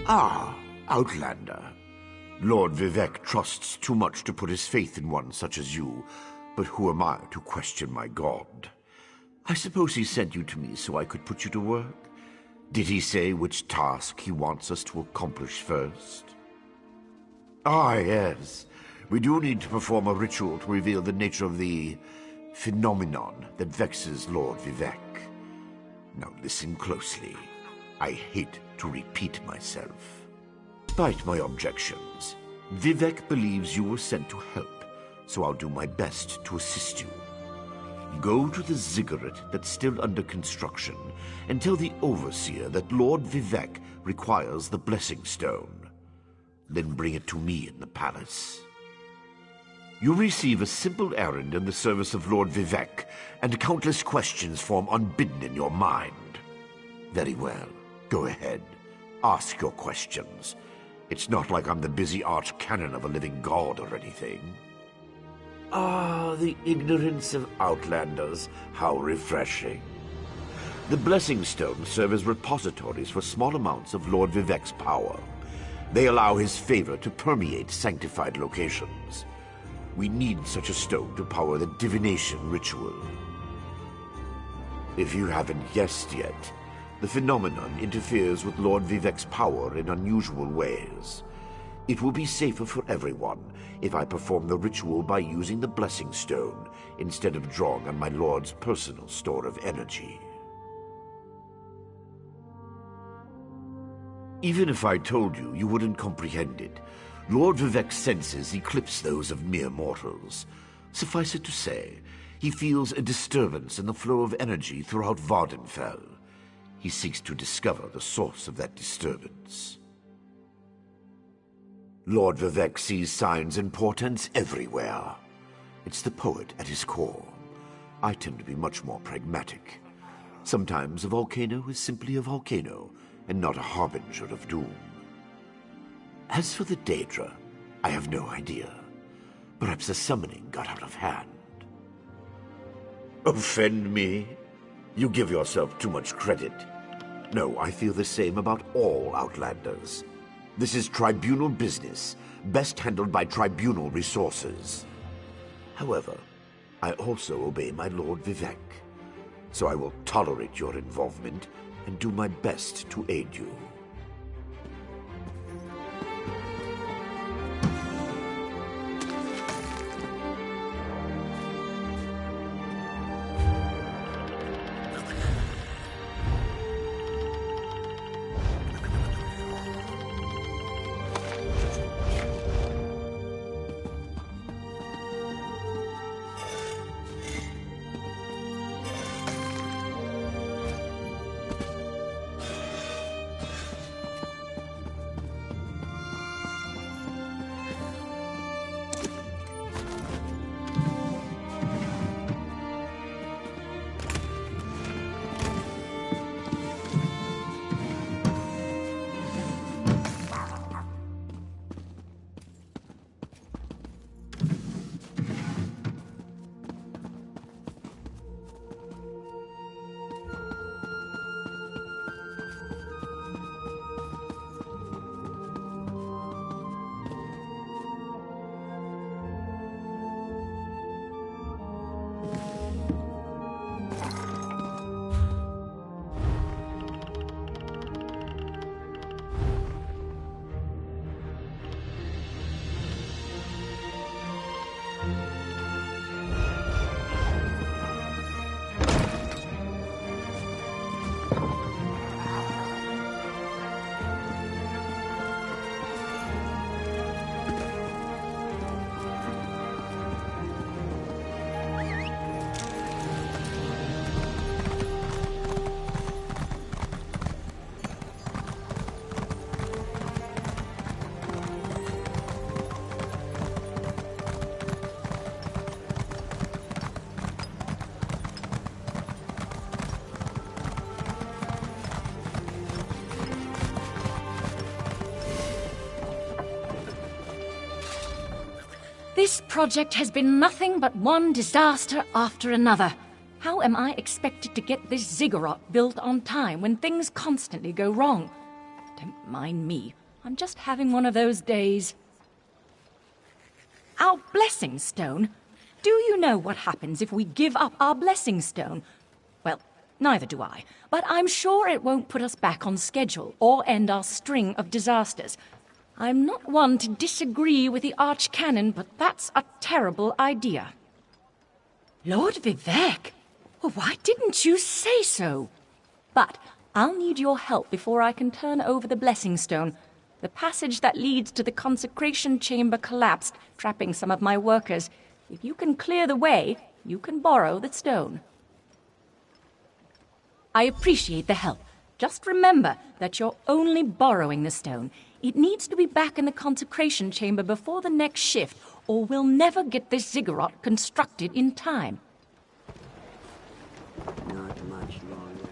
Ah, Outlander. Lord Vivek trusts too much to put his faith in one such as you, but who am I to question my god? I suppose he sent you to me so I could put you to work? Did he say which task he wants us to accomplish first? Ah, yes. We do need to perform a ritual to reveal the nature of the phenomenon that vexes Lord Vivek. Now listen closely. I hate to repeat myself. Despite my objections, Vivek believes you were sent to help, so I'll do my best to assist you. Go to the ziggurat that's still under construction and tell the overseer that Lord Vivek requires the blessing stone. Then bring it to me in the palace. You'll receive a simple errand in the service of Lord Vivek, and countless questions form unbidden in your mind. Very well. Go ahead. Ask your questions. It's not like I'm the busy arch-canon of a living god or anything. Ah, the ignorance of Outlanders. How refreshing. The Blessing Stones serve as repositories for small amounts of Lord Vivek's power. They allow his favor to permeate sanctified locations. We need such a stone to power the divination ritual. If you haven't guessed yet, the phenomenon interferes with Lord Vivek's power in unusual ways. It will be safer for everyone if I perform the ritual by using the Blessing Stone instead of drawing on my Lord's personal store of energy. Even if I told you, you wouldn't comprehend it. Lord Vivek's senses eclipse those of mere mortals. Suffice it to say, he feels a disturbance in the flow of energy throughout Vardenfell. He seeks to discover the source of that disturbance. Lord Vivek sees signs and portents everywhere. It's the poet at his core. I tend to be much more pragmatic. Sometimes a volcano is simply a volcano, and not a harbinger of doom. As for the Daedra, I have no idea. Perhaps the summoning got out of hand. Offend me? You give yourself too much credit. No, I feel the same about all Outlanders. This is tribunal business, best handled by tribunal resources. However, I also obey my Lord Vivek, so I will tolerate your involvement and do my best to aid you. This project has been nothing but one disaster after another. How am I expected to get this ziggurat built on time when things constantly go wrong? Don't mind me. I'm just having one of those days. Our blessing stone? Do you know what happens if we give up our blessing stone? Well, neither do I, but I'm sure it won't put us back on schedule or end our string of disasters. I'm not one to disagree with the Archcanon, but that's a terrible idea. Lord Vivek? Well, why didn't you say so? But I'll need your help before I can turn over the blessing stone. The passage that leads to the consecration chamber collapsed, trapping some of my workers. If you can clear the way, you can borrow the stone. I appreciate the help. Just remember that you're only borrowing the stone. It needs to be back in the consecration chamber before the next shift, or we'll never get this ziggurat constructed in time. Not much longer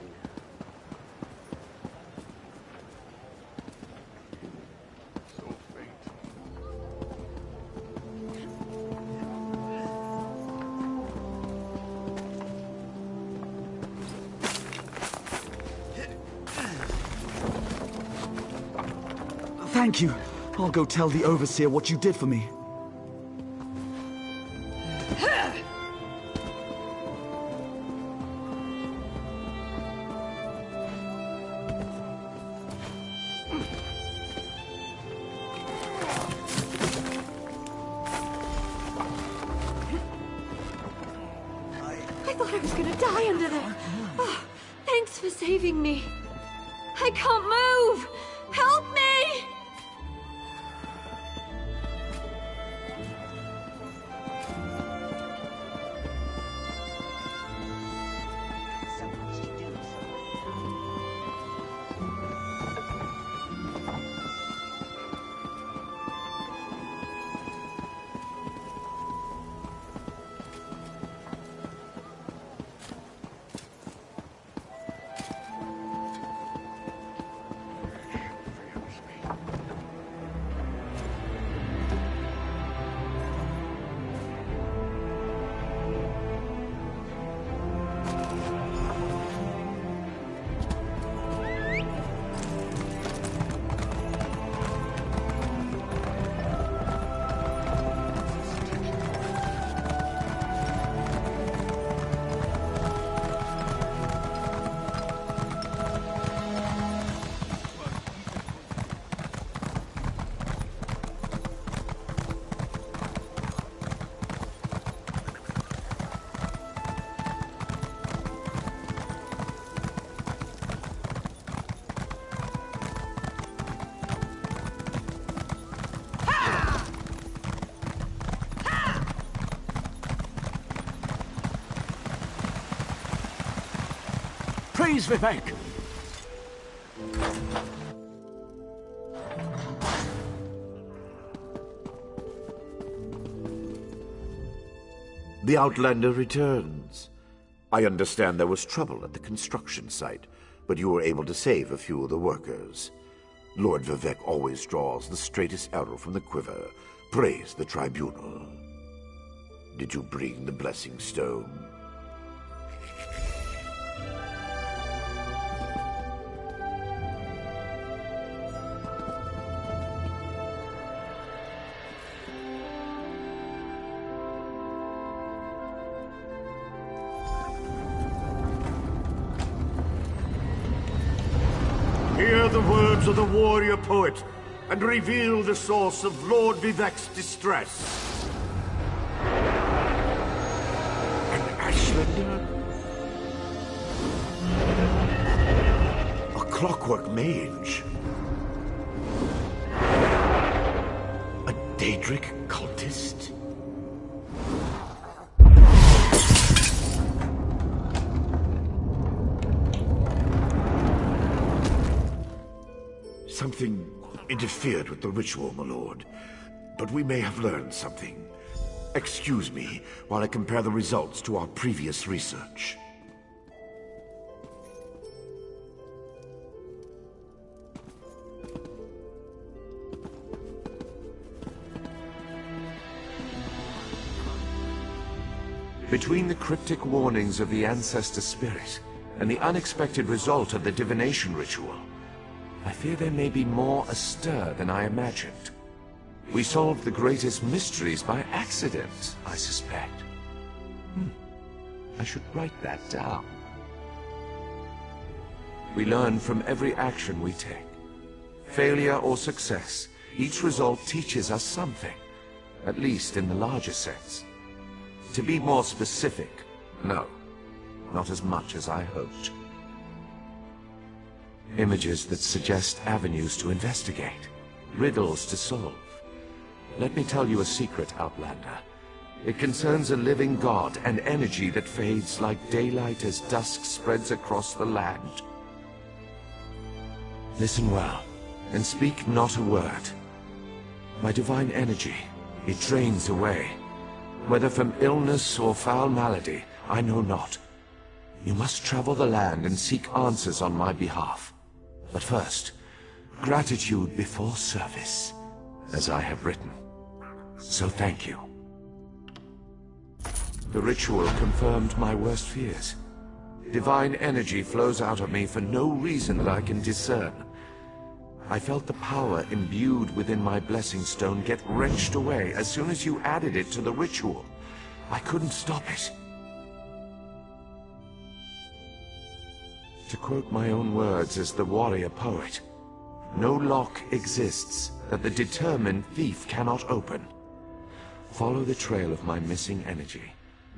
Thank you. I'll go tell the Overseer what you did for me. I thought I was gonna die under there. Oh, thanks for saving me. I can't move! Help me! Praise Vivek! The Outlander returns. I understand there was trouble at the construction site, but you were able to save a few of the workers. Lord Vivek always draws the straightest arrow from the quiver. Praise the Tribunal. Did you bring the Blessing Stone? Hear the words of the warrior poet, and reveal the source of Lord Vivek's distress. An Ashlander? A clockwork mage? A Daedric cultist? Something interfered with the ritual, my lord. But we may have learned something. Excuse me while I compare the results to our previous research. Between the cryptic warnings of the ancestor spirit and the unexpected result of the divination ritual, I fear there may be more astir than I imagined. We solved the greatest mysteries by accident, I suspect. I should write that down. We learn from every action we take. Failure or success, each result teaches us something, at least in the larger sense. To be more specific, no, not as much as I hoped. Images that suggest avenues to investigate, riddles to solve. Let me tell you a secret, Outlander. It concerns a living god and energy that fades like daylight as dusk spreads across the land. Listen well, and speak not a word. My divine energy, it drains away. Whether from illness or foul malady, I know not. You must travel the land and seek answers on my behalf. But first, gratitude before service, as I have written. So thank you. The ritual confirmed my worst fears. Divine energy flows out of me for no reason that I can discern. I felt the power imbued within my blessing stone get wrenched away as soon as you added it to the ritual. I couldn't stop it. To quote my own words as the warrior poet, no lock exists that the determined thief cannot open. Follow the trail of my missing energy,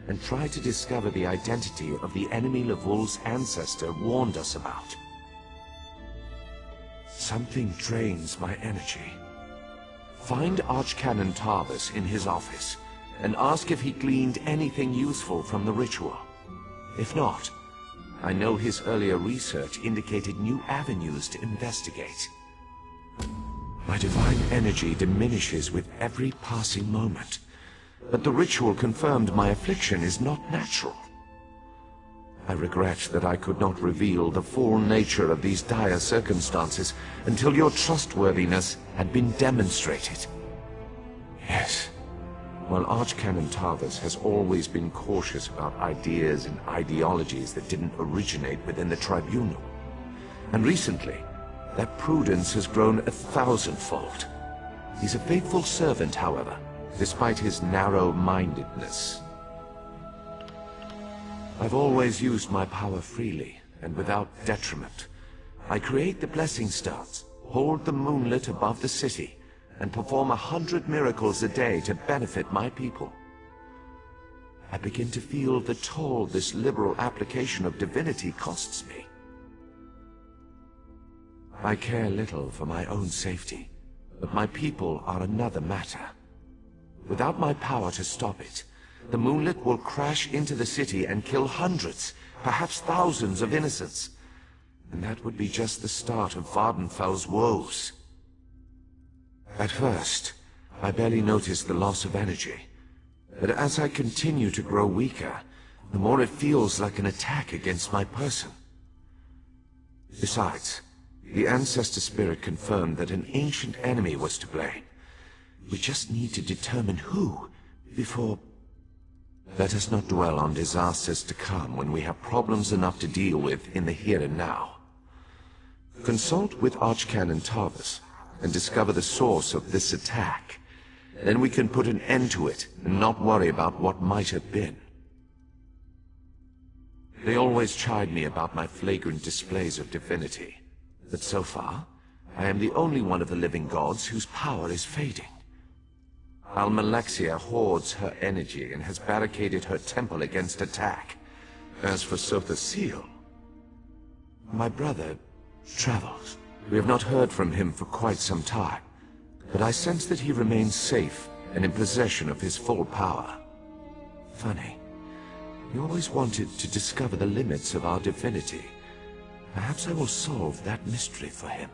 and try to discover the identity of the enemy Levol's ancestor warned us about. Something drains my energy. Find Archcanon Tarvis in his office, and ask if he gleaned anything useful from the ritual. If not, I know his earlier research indicated new avenues to investigate. My divine energy diminishes with every passing moment, but the ritual confirmed my affliction is not natural. I regret that I could not reveal the full nature of these dire circumstances until your trustworthiness had been demonstrated. Yes, while Archcanon Tarvis has always been cautious about ideas and ideologies that didn't originate within the Tribunal, and recently, that prudence has grown 1,000-fold. He's a faithful servant, however, despite his narrow-mindedness. I've always used my power freely, and without detriment. I create the blessing stones, hold the moonlit above the city, and perform 100 miracles a day to benefit my people. I begin to feel the toll this liberal application of divinity costs me. I care little for my own safety, but my people are another matter. Without my power to stop it, the moonlit will crash into the city and kill hundreds, perhaps thousands of innocents. And that would be just the start of Vardenfell's woes. At first, I barely noticed the loss of energy. But as I continue to grow weaker, the more it feels like an attack against my person. Besides, the ancestor spirit confirmed that an ancient enemy was to blame. We just need to determine who, before... Let us not dwell on disasters to come when we have problems enough to deal with in the here and now. Consult with Archcanon Tarvis and discover the source of this attack. Then we can put an end to it and not worry about what might have been. They always chide me about my flagrant displays of divinity, but so far, I am the only one of the living gods whose power is fading. Almalexia hoards her energy and has barricaded her temple against attack. As for Sotha Seal, my brother travels. We have not heard from him for quite some time, but I sense that he remains safe and in possession of his full power. Funny. He always wanted to discover the limits of our divinity. Perhaps I will solve that mystery for him.